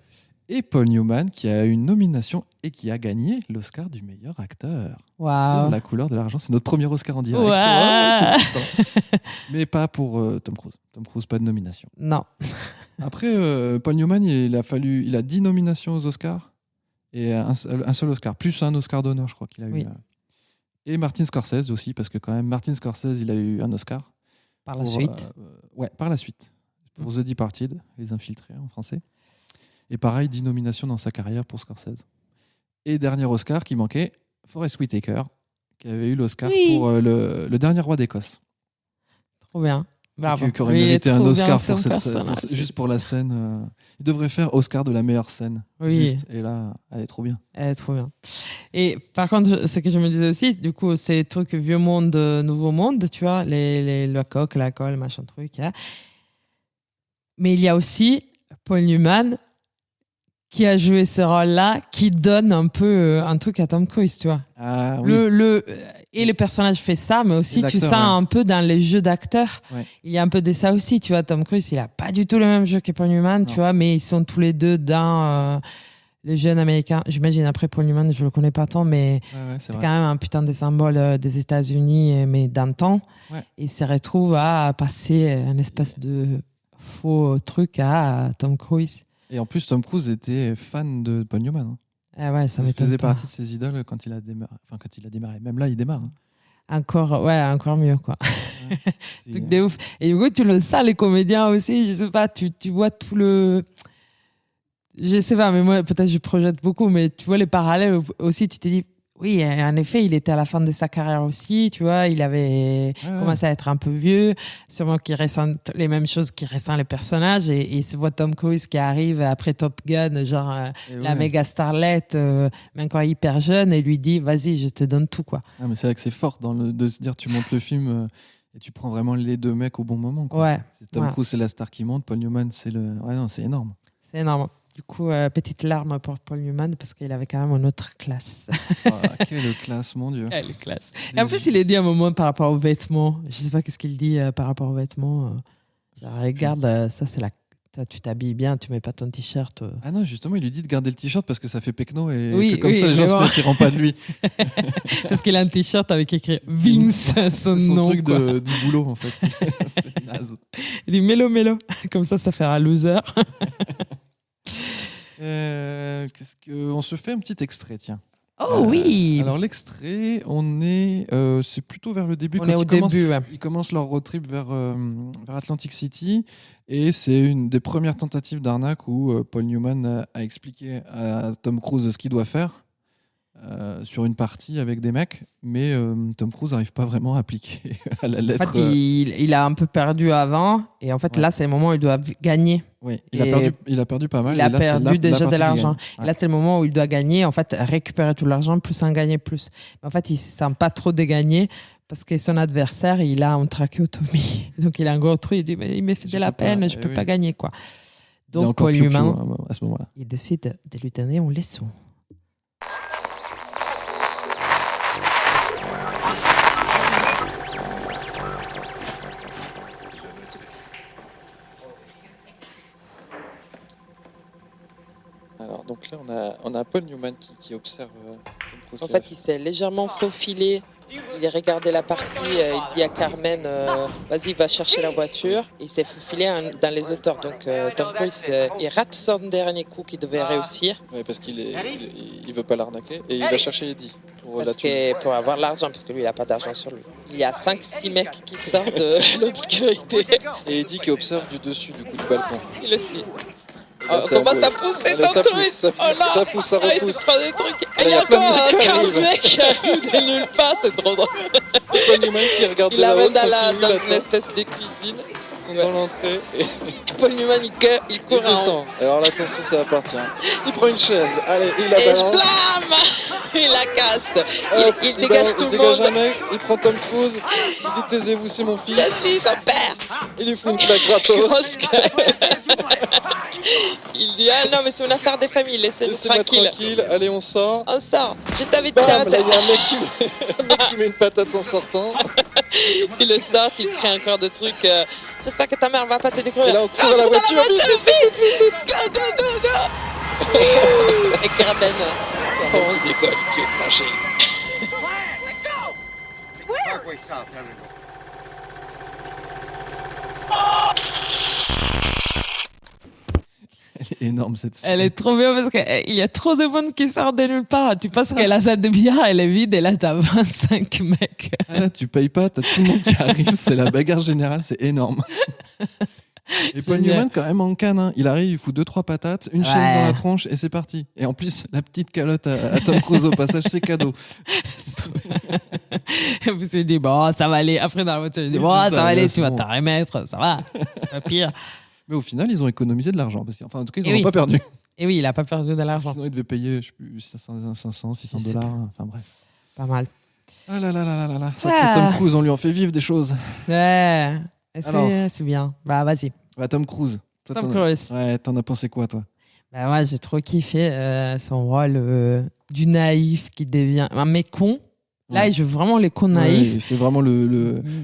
Et Paul Newman, qui a eu une nomination et qui a gagné l'Oscar du meilleur acteur. Waouh. Pour La couleur de l'argent. C'est notre premier Oscar en direct. Ouais. Oh, c'est excitant. Mais pas pour Tom Cruise. Tom Cruise, pas de nomination. Non. Après, Paul Newman, il a 10 nominations aux Oscars et un seul Oscar, plus un Oscar d'honneur, je crois qu'il a eu. Et Martin Scorsese aussi, parce que quand même, Martin Scorsese, il a eu un Oscar. Par la suite. Par la suite. Pour The Departed, Les Infiltrés en français. Et pareil, 10 nominations dans sa carrière pour Scorsese. Et dernier Oscar qui manquait, Forest Whitaker, qui avait eu l'Oscar pour le dernier roi d'Écosse. Trop bien. Bravo. Qui aurait mérité un Oscar juste pour la scène. Il devrait faire Oscar de la meilleure scène. Oui. Juste. Et là, elle est trop bien. Elle est trop bien. Et par contre, ce que je me disais aussi, du coup, c'est truc vieux monde, nouveau monde, tu vois, la coque, l'alcool, machin truc. Hein. Mais il y a aussi Paul Newman qui a joué ce rôle-là, qui donne un peu un truc à Tom Cruise, tu vois. Ah, oui. Et le personnage fait ça, mais aussi tu sens un peu dans les jeux d'acteurs, il y a un peu de ça aussi, tu vois. Tom Cruise, il a pas du tout le même jeu que Paul Newman, tu vois, mais ils sont tous les deux dans les jeunes américains. J'imagine après Paul Newman, je le connais pas tant, mais c'est quand même un putain de symbole des États-Unis, mais d'un temps. Ouais. Et il se retrouve à passer un espèce de faux truc à Tom Cruise. Et en plus, Tom Cruise était fan de Paul Newman. Hein. Ah ouais, ça m'étonne. Il faisait partie de ses idoles quand il a démarré. Enfin, quand il a démarré. Même là, il démarre. Hein. Encore mieux, quoi. Ouais, truc de ouf. Et du coup, tu le sens, les comédiens aussi. Je sais pas, tu vois tout le. Je sais pas, mais moi, peut-être je projette beaucoup, mais tu vois les parallèles aussi. Tu te dis, oui, en effet, il était à la fin de sa carrière aussi, tu vois. Il avait commencé à être un peu vieux. Sûrement qu'il ressent les mêmes choses qu'il ressent les personnages. Et se voit Tom Cruise qui arrive après Top Gun, genre la méga starlette, mais encore hyper jeune, et lui dit, vas-y, je te donne tout, quoi. Ah, mais c'est vrai que c'est fort de se dire, tu montes le film et tu prends vraiment les deux mecs au bon moment, quoi. Ouais. Tom Cruise, c'est la star qui monte. Paul Newman, c'est le. Ouais, non, c'est énorme. C'est énorme. Du coup, petite larme pour Paul Newman parce qu'il avait quand même une autre classe. Quelle classe, mon Dieu. Quelle classe. Et en plus, il est dit à un moment par rapport aux vêtements. Je ne sais pas qu'est-ce qu'il dit par rapport aux vêtements. Genre, regarde, ça, c'est Toi, tu t'habilles bien, tu mets pas ton t-shirt. Ah non, justement, il lui dit de garder le t-shirt parce que ça fait pecno et Oui, que comme oui, ça, les gens mais se bon. méfieront pas de lui. Parce qu'il a un t-shirt avec écrit Vince, C'est son son nom. truc quoi. du boulot, en fait. C'est naze. Il dit mélo. Comme ça fera loser. Qu'est-ce que... On se fait un petit extrait, tiens. Oh oui. Alors l'extrait, c'est plutôt vers le début. On quand est au ils commencent- début. Ouais. Ils commencent leur road trip vers Atlantic City et c'est une des premières tentatives d'arnaque où Paul Newman a expliqué à Tom Cruise ce qu'il doit faire sur une partie avec des mecs, mais Tom Cruise n'arrive pas vraiment à appliquer à la En lettre. fait, il a un peu perdu avant. Et en fait, Ouais. là, c'est le moment où il doit gagner. Oui, Et il a perdu pas mal. Il et a là, c'est perdu la déjà partie de qu'il l'argent. gagne. Et là, c'est le moment où il doit gagner, en fait, récupérer tout l'argent, plus en gagner plus. Mais en fait, il ne se sent pas trop de gagner parce que son adversaire, il a un trachéotomie. Donc, il a un gros trou. Il dit, mais il me fait Je de la peux pas, peine, je ne peux oui. pas gagner. Quoi. Il est Donc, encore Paul piou-piou, Newman, hein, à ce moment-là. il décide de lui donner un leçon. Alors, donc là, on a Paul Newman qui observe Tom Cruise. En fait, il s'est légèrement faufilé. Il a regardé la partie, il dit à Carmen, vas-y, va chercher la voiture. Il s'est faufilé dans les hauteurs. Donc Tom Cruise, il rate son dernier coup qu'il devait réussir. Oui, parce qu'il veut pas l'arnaquer et il va chercher Eddie Pour avoir l'argent, parce que lui, il n'a pas d'argent sur lui. Il y a 5-6 mecs qui sortent de l'obscurité. Et Eddie qui observe du dessus du balcon. Il le suit. Là, Oh, c'est comment un peu- ça pousse, c'est Allez, Tom ça pousse, Cruise. ça pousse, Oh là. ça pousse, ça Ah, il se repousse. prend des trucs. Là, Et il y a plein de encore mecs qui 15 arrivent. mecs qui arrivent de nulle part, c'est trop drôle. Paul Newman qui regarde de Il là-haut, l'amène dans tranquille, une attend. espèce de cuisine. Ils sont dans l'entrée et Paul Newman, il il court en haut. descend. Alors là, attention, ça appartient. Il prend une chaise, allez, il la Et je balance. blâme. Il la casse. Hop, Il dégage tout il le dégage un monde. mec, il prend Tom Cruise, il dit taisez-vous, c'est mon Je fils. suis son père. Il lui fout une claque gratos. Grosse claque. Il dit, ah non, mais c'est une affaire des familles, laissez-nous Laissez-moi tranquille. tranquille, allez, on sort. On sort. Je t'avais dit Bam, là, il y a la un mec qui met une patate en sortant. Il le sort, il crie encore de trucs. J'espère que ta mère va pas te découvrir. Et là, on court à la voiture. vite. Go, go, go, go. Et Carmen. Oh, c'est quoi le pied tranché. Parkway South, Henry. Elle est énorme cette scène. Elle est trop bien parce qu'il y a trop de monde qui sort de nulle part. Tu penses que la salle de billard, elle est vide et là, t'as 25 mecs. Ah là, tu payes pas, t'as tout le monde qui arrive, c'est la bagarre générale, c'est énorme. Et Paul Génial. Newman, quand même en canne, hein. Il arrive, il fout 2-3 patates, une chaise Ouais. dans la tronche et c'est parti. Et en plus, la petite calotte à Tom Cruise au passage, c'est cadeau. Et puis, il dit, bon, ça va aller. Après, dans la voiture, il dit, Oui, bon, c'est ça ça, va aller, là, tu c'est vas bon. t'en remettre, ça va, c'est pas pire. Mais au final, ils ont économisé de l'argent. Enfin, en tout cas, ils Et n'en ont oui. pas perdu. Et oui, il a pas perdu de Parce l'argent. sinon, ils devaient payer, je sais plus, 500, 600 Je sais dollars. Enfin bref. Pas mal. Ah là là là là là. Sacré Ah. Tom Cruise, on lui en fait vivre des choses. Ouais, et Alors. c'est bien. Bah, vas-y. Ouais, Tom Cruise. Toi, Tom t'en as- Cruise. Ouais, t'en as pensé quoi, toi? Bah, moi, j'ai trop kiffé son rôle du naïf qui devient un mec con. Là, Ouais. il joue vraiment les cons Ouais, naïfs. il fait vraiment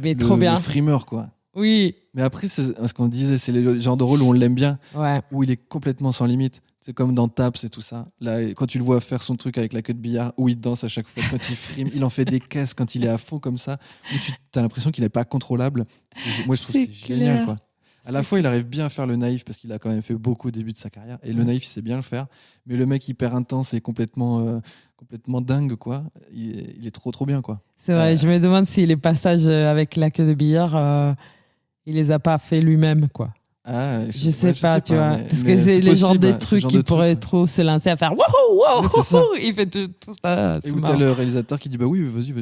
Mais trop bien. le frimeur, quoi. Oui. Mais après, c'est ce qu'on disait, c'est le genre de rôle où on l'aime bien, Ouais. où il est complètement sans limite. C'est comme dans Taps et tout ça. Là, quand tu le vois faire son truc avec la queue de billard, où il danse à chaque fois, quand il frime, il en fait des caisses quand il est à fond comme ça, où tu as l'impression qu'il n'est pas contrôlable. Moi, je trouve que C'est c'est génial, clair. quoi. À la fois, il arrive bien à faire le naïf parce qu'il a quand même fait beaucoup au début de sa carrière. Et le naïf, il sait bien le faire. Mais le mec hyper intense et complètement dingue, quoi. Il est trop bien, quoi. C'est vrai, je me demande si les passages avec la queue de billard, il les a pas fait lui-même, quoi. Ah, Je sais pas, tu vois. mais- Parce mais que c'est le genre possible, de c'est truc genre qu'il de truc, pourrait ouais. trop se lancer à faire wouhou, wouhou, Ouais, c'est ça. wouhou. Il fait tout ça. Et C'est où t'as marrant. le réalisateur qui dit bah oui, vas-y,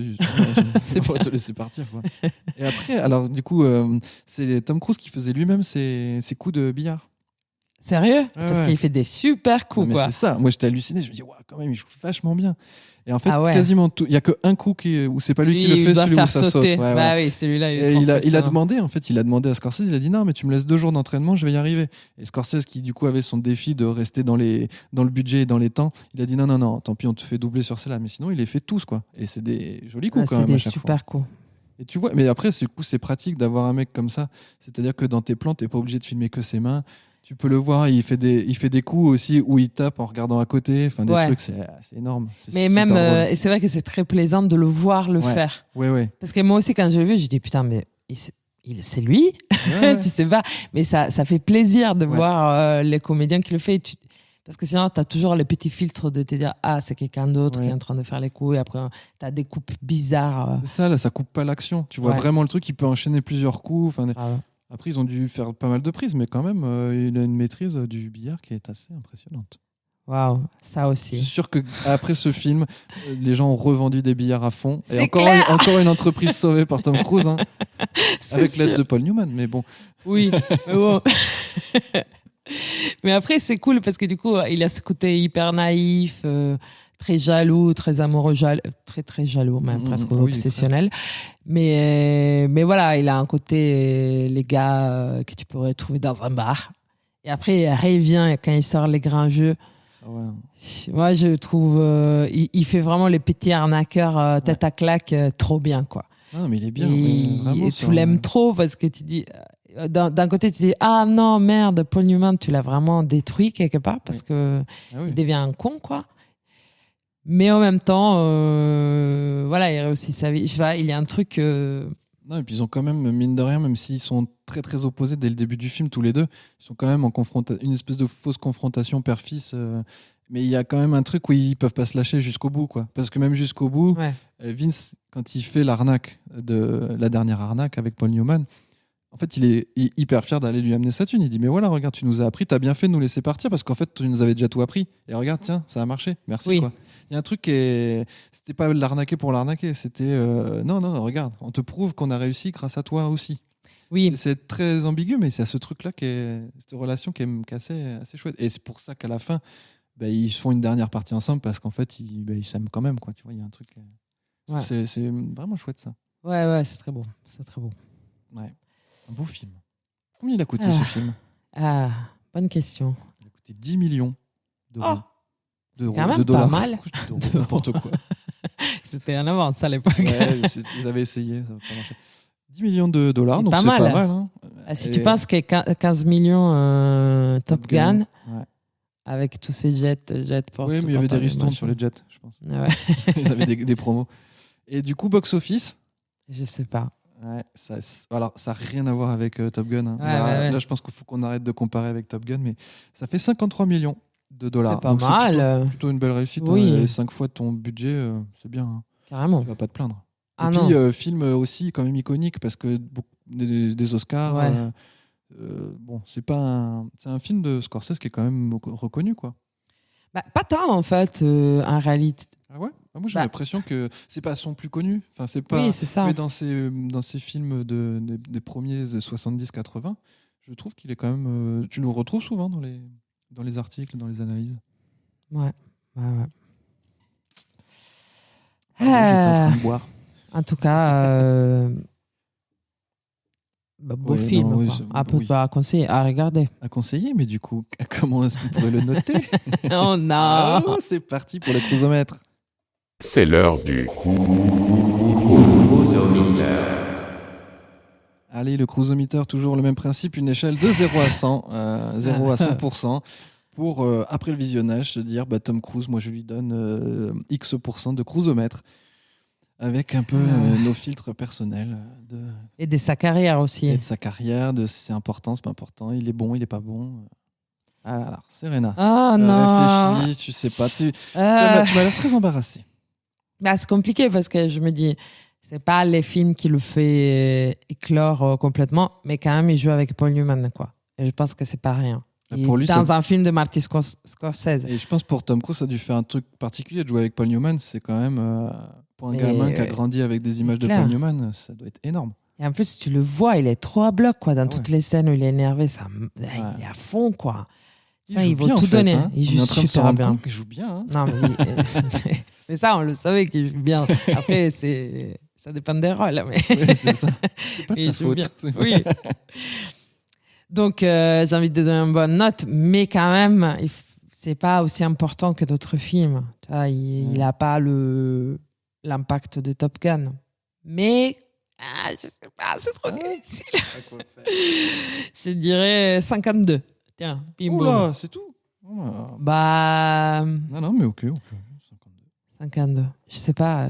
C'est on va te laisser partir. Quoi. Et après, alors du coup, c'est Tom Cruise qui faisait lui-même ses coups de billard. Sérieux Parce ouais. qu'il fait des super Non, coups, mais quoi. c'est ça. Moi, j'étais halluciné. Je me dis ouais, quand même, il joue vachement bien. Et en fait, Ah ouais. quasiment tout. Il y a qu'un coup où c'est pas lui qui le il fait, doit celui faire où ça saute. sauter. Ouais, ouais. Bah oui, celui-là, il est Et trop il a impressionnant. demandé, en fait, il a demandé à Scorsese, il a dit non, mais tu me laisses 2 jours d'entraînement, je vais y arriver. Et Scorsese, qui du coup avait son défi de rester dans le budget et dans les temps, il a dit non, tant pis, on te fait doubler sur celle-là. Mais sinon, il les fait tous, quoi. Et c'est des jolis coups Ah, quand c'est même à des chaque fois. super coups. Et tu vois, mais après, du coup, c'est pratique d'avoir un mec comme ça. C'est-à-dire que dans tes plans, t'es pas obligé de filmer que ses mains. Tu peux le voir, il fait des coups aussi où il tape en regardant à côté. Enfin, des Ouais. trucs, c'est énorme. C'est Mais super même, drôle. et c'est vrai que c'est très plaisant de le voir le Ouais. faire. Ouais. Parce que moi aussi, quand je l'ai vu, je dis putain, mais c'est lui. Ouais. Tu sais pas. Mais ça fait plaisir de Ouais. voir les comédiens qui le font. Parce que sinon, tu as toujours les petits filtres de te dire ah, c'est quelqu'un d'autre Ouais. qui est en train de faire les coups. Et après, tu as des coupes bizarres. C'est ça, là, ça coupe pas l'action. Tu vois Ouais. vraiment le truc, il peut enchaîner plusieurs coups. Enfin, Ah, après, ils ont dû faire pas mal de prises, mais quand même, il a une maîtrise du billard qui est assez impressionnante. waouh, ça Je suis aussi. sûr qu'après ce film, les gens ont revendu des billards à fond. C'est Et encore, clair. encore une entreprise sauvée par Tom Cruise, hein, C'est avec l'aide sûr. de Paul Newman. Mais bon, Oui, mais bon. Mais après, c'est cool parce que du coup, il a ce côté hyper naïf, très jaloux, très amoureux, très jaloux, même presque oui, obsessionnel. Mais voilà, il a un côté, les gars, que tu pourrais trouver dans un bar. Et après, il revient et quand il sort les grands jeux. ah ouais. Moi, je trouve, il fait vraiment les petits arnaqueurs tête à claque trop bien, quoi. Non, mais il est bien. Et, vraiment, et sur tu l'aimes trop parce que tu dis d'un côté tu dis ah non merde, Paul Newman, tu l'as vraiment détruit quelque part parce que Ah oui. il devient un con, quoi. Mais en même temps voilà, il réussit sa vie, je sais pas, il y a un truc Non, et puis ils ont quand même, mine de rien, même s'ils sont très très opposés dès le début du film, tous les deux, ils sont quand même en une espèce de fausse confrontation père-fils. Mais il y a quand même un truc où ils peuvent pas se lâcher jusqu'au bout, quoi. Parce que même jusqu'au bout, ouais. Vince, quand il fait l'arnaque de la dernière arnaque avec Paul Newman, en fait, il est hyper fier d'aller lui amener sa thune. Il dit mais voilà, regarde, tu nous as appris, t'as bien fait de nous laisser partir parce qu'en fait, tu nous avais déjà tout appris. Et regarde, tiens, ça a marché. Merci, Oui. quoi. Il y a un truc c'était pas l'arnaquer pour l'arnaquer, c'était non, regarde, on te prouve qu'on a réussi grâce à toi aussi. Oui, C'est très ambigu, mais c'est à ce truc-là cette relation qui est assez chouette. Et c'est pour ça qu'à la fin, ils font une dernière partie ensemble parce qu'en fait, ils s'aiment quand même, quoi. Tu vois, il y a un truc. Ouais. C'est vraiment chouette, ça. ouais, c'est très beau, c'est très beau. Ouais. Un beau film. Combien il a coûté Ah. ce film? Ah, bonne question. Il a coûté 10 millions d'euros. Oh, D'euros, quand même de dollars. pas mal. D'euros, D'euros. n'importe quoi. C'était en avance à l'époque. Ouais, ils avaient essayé, ça n'a pas marché. 10 millions de dollars, C'est donc pas c'est mal. pas mal. Hein. Ah, si Et tu penses que 15 millions Top Gun, Ouais. avec tous ces jets pour Oui, mais il y avait des ristournes sur les jets, je pense. Ah ouais, Ils avaient des promos. Et du coup, box office, je sais pas. ouais, alors ça n'a rien à voir avec Top Gun. Hein. Ouais, Là, ouais. je pense qu'il faut qu'on arrête de comparer avec Top Gun, mais ça fait 53 millions de dollars. C'est pas Donc mal, plutôt une belle réussite. Oui. Hein, et 5 fois ton budget, c'est bien. Hein. carrément. Tu vas pas te plaindre. Ah et non. puis, film aussi quand même iconique parce que des Oscars. Ouais. Bon, c'est un film de Scorsese qui est quand même reconnu, quoi. Bah, pas tant en fait, en réalité. Ah ouais? Ah, moi j'ai Bah. l'impression que c'est pas son plus connu. Enfin, c'est pas. Oui, c'est ça. Mais dans ces films des premiers 70-80, je trouve qu'il est quand même. Tu le retrouves souvent dans les articles, dans les analyses. Ouais. J'étais en train de boire. En tout cas, beau Ouais, film. non, oui, quoi. c'est- Un peu oui. pas à conseiller, à regarder. À conseiller, mais du coup, comment est-ce qu'on pourrait le noter? Oh non. Oh, c'est parti pour le cruisomètre. C'est l'heure du Allez, le cruisometer, toujours le même principe, une échelle de 0 à 100, 0 à 100%, pour, après le visionnage, se dire, Tom Cruise, moi je lui donne X% de cruisomètre, avec un peu nos filtres personnels Et de sa carrière et aussi. de sa carrière, de si c'est important, c'est pas important, il est bon, il est pas bon. Alors, Serena, Oh non. réfléchis, tu sais pas, tu Euh, m'as l'air très embarrassée. Bah, c'est compliqué parce que je me dis, c'est pas les films qui le fait éclore complètement, mais quand même, il joue avec Paul Newman, quoi. Et je pense que c'est pas rien. Et Pour lui, dans un film de Martin Scorsese. Et je pense pour Tom Cruise, ça a dû faire un truc particulier de jouer avec Paul Newman. C'est quand même, pour un Mais, gamin qui a grandi avec des images de clair. Paul Newman, ça doit être énorme. Et en plus, tu le vois, il est trop à bloc, quoi. Dans Ah toutes ouais. les scènes où il est énervé, il est à fond, quoi. Ça, il joue vaut bien, en tout fait, donner. hein. Il On est joue en train de se super rendre bien. compte qu'il joue bien. Hein. Non, mais ça, on le savait qu'il joue bien. Après, ça dépend des rôles. Mais... Ouais, c'est ça. C'est pas de Il sa joue faute. bien. C'est- Oui. Donc, j'ai envie de donner une bonne note, mais quand même, c'est pas aussi important que d'autres films. Tu vois, il n'a pas l'impact de Top Gun. Mais, je sais pas, c'est trop difficile. Je dirais 52. Tiens, bim boum. Oula, c'est tout. Oula. Bah, Non, mais ok. 52. Je sais pas.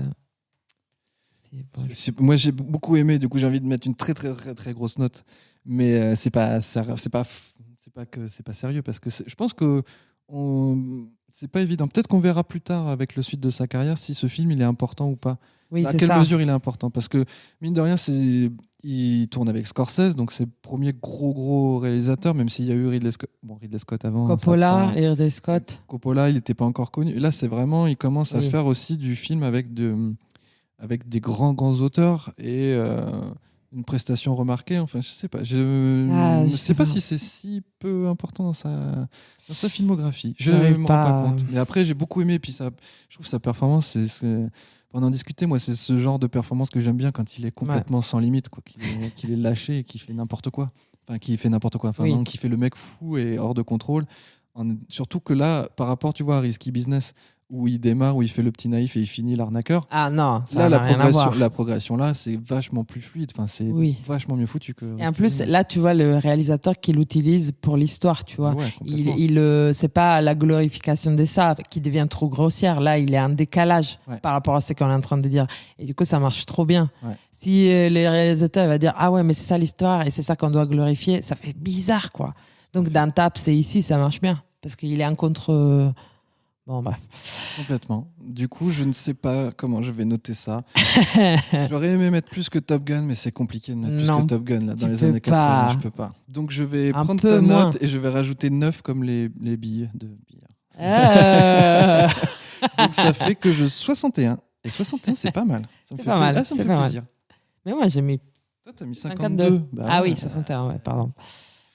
Moi, j'ai beaucoup aimé. Du coup, j'ai envie de mettre une très, très, très, très grosse note. Mais c'est pas que c'est pas sérieux parce que je pense que c'est pas évident. Peut-être qu'on verra plus tard avec le suite de sa carrière si ce film il est important ou pas. Oui, À c'est quelle ça. mesure il est important? Parce que mine de rien, il tourne avec Scorsese, donc c'est le premier gros réalisateur, même s'il y a eu Ridley Scott. Bon, Ridley Scott avant. Coppola, Ridley Scott. Coppola, il n'était pas encore connu. Là, c'est vraiment, il commence à Oui. faire aussi du film avec des grands auteurs et une prestation remarquée. Enfin, je sais pas. Je ne sais pas si c'est si peu important dans sa filmographie. Je ne J'arrive me rends pas pas compte. Mais après, j'ai beaucoup aimé. Puis je trouve sa performance, pour en discuter, moi, c'est ce genre de performance que j'aime bien quand il est complètement sans limite, quoi, qu'il est lâché et qu'il fait n'importe quoi. Enfin, qu'il fait n'importe quoi. Enfin, Oui. non, qu'il fait le mec fou et hors de contrôle. Surtout que là, par rapport, tu vois, à Risky Business, où il démarre, où il fait le petit naïf et il finit l'arnaqueur. Ah non, ça Là, n'a rien à voir. la progression là, c'est vachement plus fluide. Enfin, c'est Oui. vachement mieux foutu que. Et en plus, là, tu vois le réalisateur qui l'utilise pour l'histoire, tu vois. Ouais, complètement. C'est pas la glorification de ça qui devient trop grossière. Là, il est en décalage par rapport à ce qu'on est en train de dire. Et du coup, ça marche trop bien. Ouais. Si le réalisateur il va dire ah ouais, mais c'est ça l'histoire et c'est ça qu'on doit glorifier, ça fait bizarre, quoi. Donc, dans Tap, c'est ici, ça marche bien. Parce qu'il est en contre. Bon, bref. Complètement. Du coup, je ne sais pas comment je vais noter ça. J'aurais aimé mettre plus que Top Gun, mais c'est compliqué de mettre plus Non, que Top Gun là, dans tu les peux années 80. pas. Je peux pas. Donc, je vais Un prendre peu ta moins. note et je vais rajouter 9 comme les billes de billard. Donc, ça fait que 61. Et 61, c'est pas mal. Ça me C'est fait pas mal, ça me c'est fait pas mal. plaisir. Mais moi, j'ai mis Toi, t'as mis 52. 52. Bah, Ah ouais. oui, 61, ouais, pardon.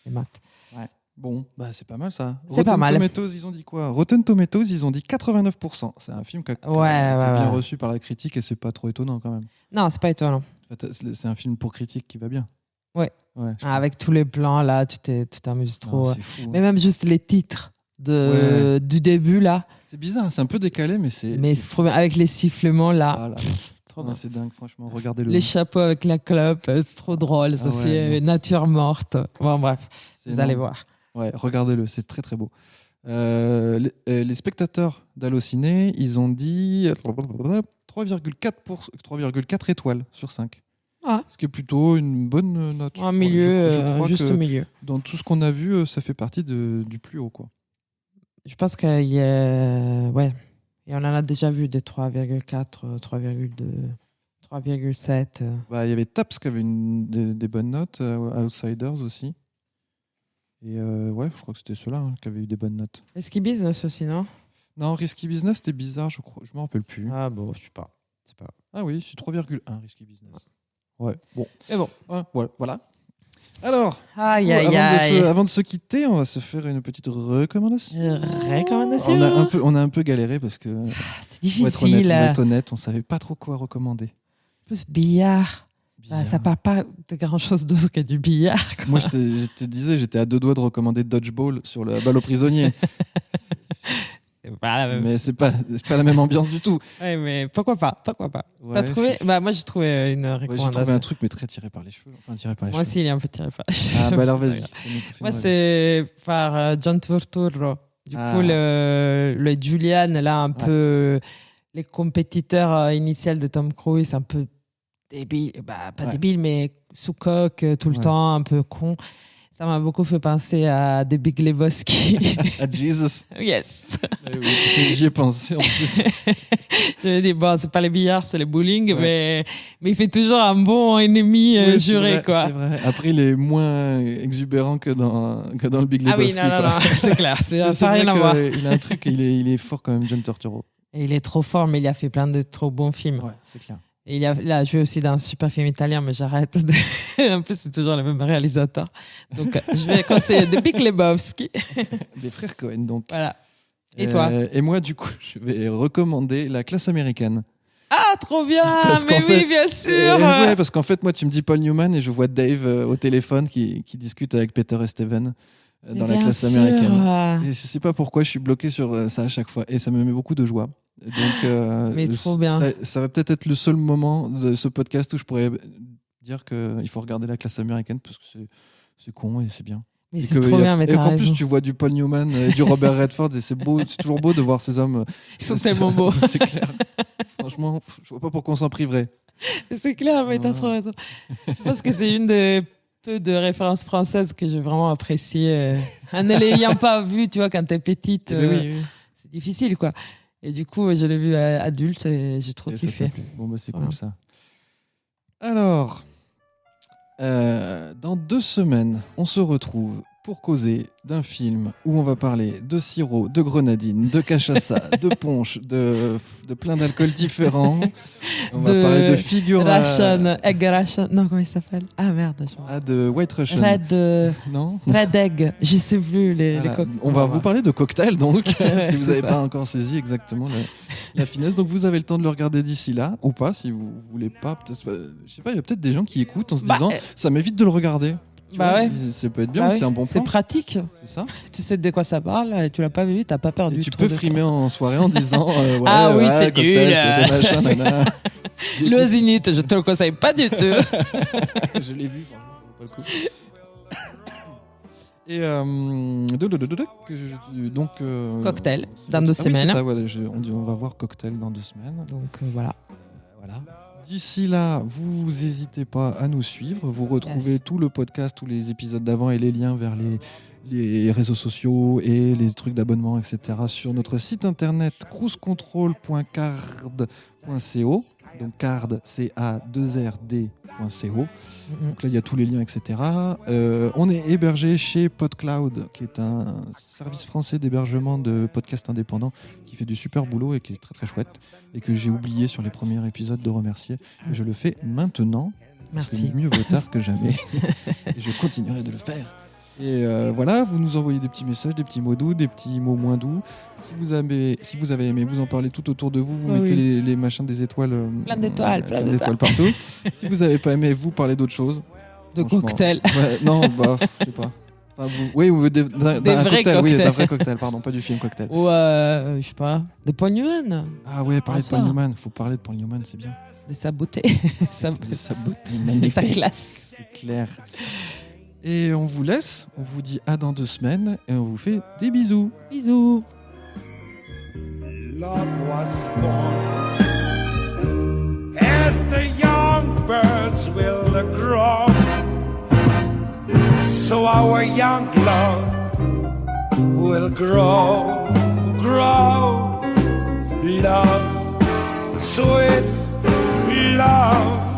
Les maths. Ouais. Bon, bah c'est pas mal ça. C'est pas mal. Tomatoes, ils ont dit quoi? Rotten Tomatoes, ils ont dit 89%. C'est un film qui a été bien reçu par la critique et c'est pas trop étonnant quand même. Non, c'est pas étonnant. En fait, c'est un film pour critique qui va bien. Ouais. Je Avec tous les plans là, tu t'amuses trop. Non, c'est fou, hein. Mais même juste les titres du début là. C'est bizarre, c'est un peu décalé, mais c'est trop bien. Avec les sifflements là. Voilà. Trop Non, bien. c'est dingue, franchement. Regardez-le. Les chapeaux avec la clope, c'est trop drôle. Ça fait nature morte. Bon, bref, vous allez voir. Ouais, regardez-le, c'est très très beau. Les spectateurs d'Allociné, ils ont dit 3,4 étoiles sur 5. Ah. Ce qui est plutôt une bonne note. Un milieu, je crois juste que au milieu. dans tout ce qu'on a vu, ça fait partie du plus haut, quoi. Je pense qu'il y a. Ouais. Et on en a déjà vu des 3,4, 3,2, 3,7. Bah, il y avait Taps qui avait des bonnes notes, Outsiders aussi. Et ouais, je crois que c'était ceux-là qui avaient eu des bonnes notes. Risky Business aussi, non? Non, Risky Business, c'était bizarre, je crois. Je me rappelle plus. Ah bon, je sais pas. C'est pas... Ah oui, c'est 3,1 Risky Business. Ouais, bon. Mais bon. Ouais, voilà. Alors, Aïe, avant de se quitter, on va se faire une petite recommandation. Recommandation. On a un peu galéré parce que, c'est pour difficile. être honnête, on savait pas trop quoi recommander. Plus billard. Bah, ça parle pas de grand chose d'autre que du billard. Quoi. Moi, je te disais, j'étais à 2 doigts de recommander Dodgeball sur la balle aux prisonniers. C'est pas la même. Mais c'est pas la même ambiance du tout. Ouais, mais pourquoi pas? Ouais, T'as trouvé? Bah, moi, j'ai trouvé une recommandation. J'ai trouvé un truc, mais très tiré par les cheveux. Enfin, tiré par les Moi cheveux. aussi, il est un peu tiré par les cheveux. Ah, bah alors, vas-y. Moi, c'est par John Turturro. Du coup, le Julian, là, un peu les compétiteurs initiaux de Tom Cruise, un peu débile. Bah, pas débile, mais sous-coque tout le temps, un peu con. Ça m'a beaucoup fait penser à The Big Lebowski. À Jesus. Yes. Oui, j'y ai pensé en plus. Je me dis, bon, c'est pas les billards, c'est les bowling, mais il fait toujours un bon ennemi juré, vrai, quoi. C'est vrai. Après, il est moins exubérant que dans le Big Lebowski. Ah oui, non, c'est clair. Ça n'a rien à voir. Il a un truc, il est fort quand même, John Turturro. Et il est trop fort, mais il a fait plein de trop bons films. Ouais, c'est clair. Et il a joué aussi dans un super film italien, mais j'arrête. En plus, c'est toujours le même réalisateur. Donc, je vais conseiller The Big Lebowski. Des frères Cohen, donc. Voilà. Et toi? Et moi, du coup, je vais recommander La Classe américaine. Ah, trop bien! Bien sûr! Ouais, parce qu'en fait, moi, tu me dis Paul Newman et je vois Dave au téléphone qui discute avec Peter et Steven dans La Classe américaine. Et je sais pas pourquoi je suis bloqué sur ça à chaque fois. Et ça me met beaucoup de joie. Donc, mais trop bien. Ça va peut-être être le seul moment de ce podcast où je pourrais dire qu'il faut regarder La Classe américaine parce que c'est con et c'est bien. Mais Et c'est que trop bien, mais et t'as qu'en raison. plus, tu vois du Paul Newman et du Robert Redford, et c'est toujours beau de voir ces hommes. Ils sont tellement beaux. C'est clair. Franchement, je vois pas pourquoi on s'en priverait. C'est clair, mais t'as Ouais. trop raison. Je pense que c'est une des peu de références françaises que j'ai vraiment appréciées. En ne l'ayant pas vu, tu vois, quand t'es petite, Eh ben oui, oui. c'est difficile, quoi. Et du coup, je l'ai vu adulte et j'ai trop Et ça kiffé. t'a plu. Bon, bah, c'est Voilà. cool ça. Alors, dans 2 semaines, on se retrouve pour causer d'un film où on va parler de sirop, de grenadine, de cachaça, de punch, de plein d'alcools différents. On va De parler de figure à- Ration, Egg Ration. Non, comment il s'appelle? Ah merde. de White Russian. Non Red Egg. Je sais plus les Voilà. cocktails. On va vous parler de cocktail donc, Ouais, si vous c'est n'avez ça. pas encore saisi exactement la finesse. Donc vous avez le temps de le regarder d'ici là, ou pas, si vous voulez pas. Je sais pas, il y a peut-être des gens qui écoutent en se Bah, disant ça m'évite de le regarder. Tu Bah vois, ouais. Ça peut être bien, Bah c'est oui, un bon c'est plan. pratique. C'est ça. Tu sais de quoi ça parle, tu l'as pas vu, t'as pas perdu. Et tu trop peux de frimer temps. en soirée en disant ouais, Ah oui, ouais, c'est cocktail, nul. c'est machin, nana. J'ai Le écouté- Zénith, je te le conseille pas du tout. Je l'ai vu, franchement, ça vaut pas le coup. Et donc Cocktail, c'est- dans 2 oui, semaines. c'est ça, voilà, on va voir Cocktail dans 2 semaines. Donc voilà. Voilà. D'ici là, vous n'hésitez pas à nous suivre. Vous retrouvez tout le podcast, tous les épisodes d'avant et les liens vers les réseaux sociaux et les trucs d'abonnement, etc. sur notre site internet cruisecontrol.card.co. Donc card, C-A-2-R-D.co. Donc là, il y a tous les liens, etc. On est hébergé chez PodCloud, qui est un service français d'hébergement de podcasts indépendants qui fait du super boulot et qui est très très chouette et que j'ai oublié sur les premiers épisodes de remercier. Et je le fais maintenant. Parce Merci. que mieux vaut tard que jamais. Et je continuerai de le faire. Et voilà, vous nous envoyez des petits messages, des petits mots doux, des petits mots moins doux. Si vous avez aimé, vous en parlez tout autour de vous. Vous Oui, mettez oui. les machins des étoiles. Plein d'étoiles, plein partout. Si vous n'avez pas aimé, vous parlez d'autre chose. De Franchement. cocktail. Ouais, non, bah, je sais pas. Enfin, oui, ou d'un vrais cocktail, oui, d'un cocktails. vrai cocktail, pardon, pas du film cocktail. Ou, je sais pas, des Paul Newman, Ah ouais, parler de Bonsoir. Paul Newman. Faut parler de Paul Newman, c'est bien. de sa beauté, De sa beauté magnifique. sa classe. C'est clair. Et on vous laisse, on vous dit à dans 2 semaines et on vous fait des bisous. Bisous. Love was born as the young birds will grow. So our young love will grow, grow. Love, sweet love.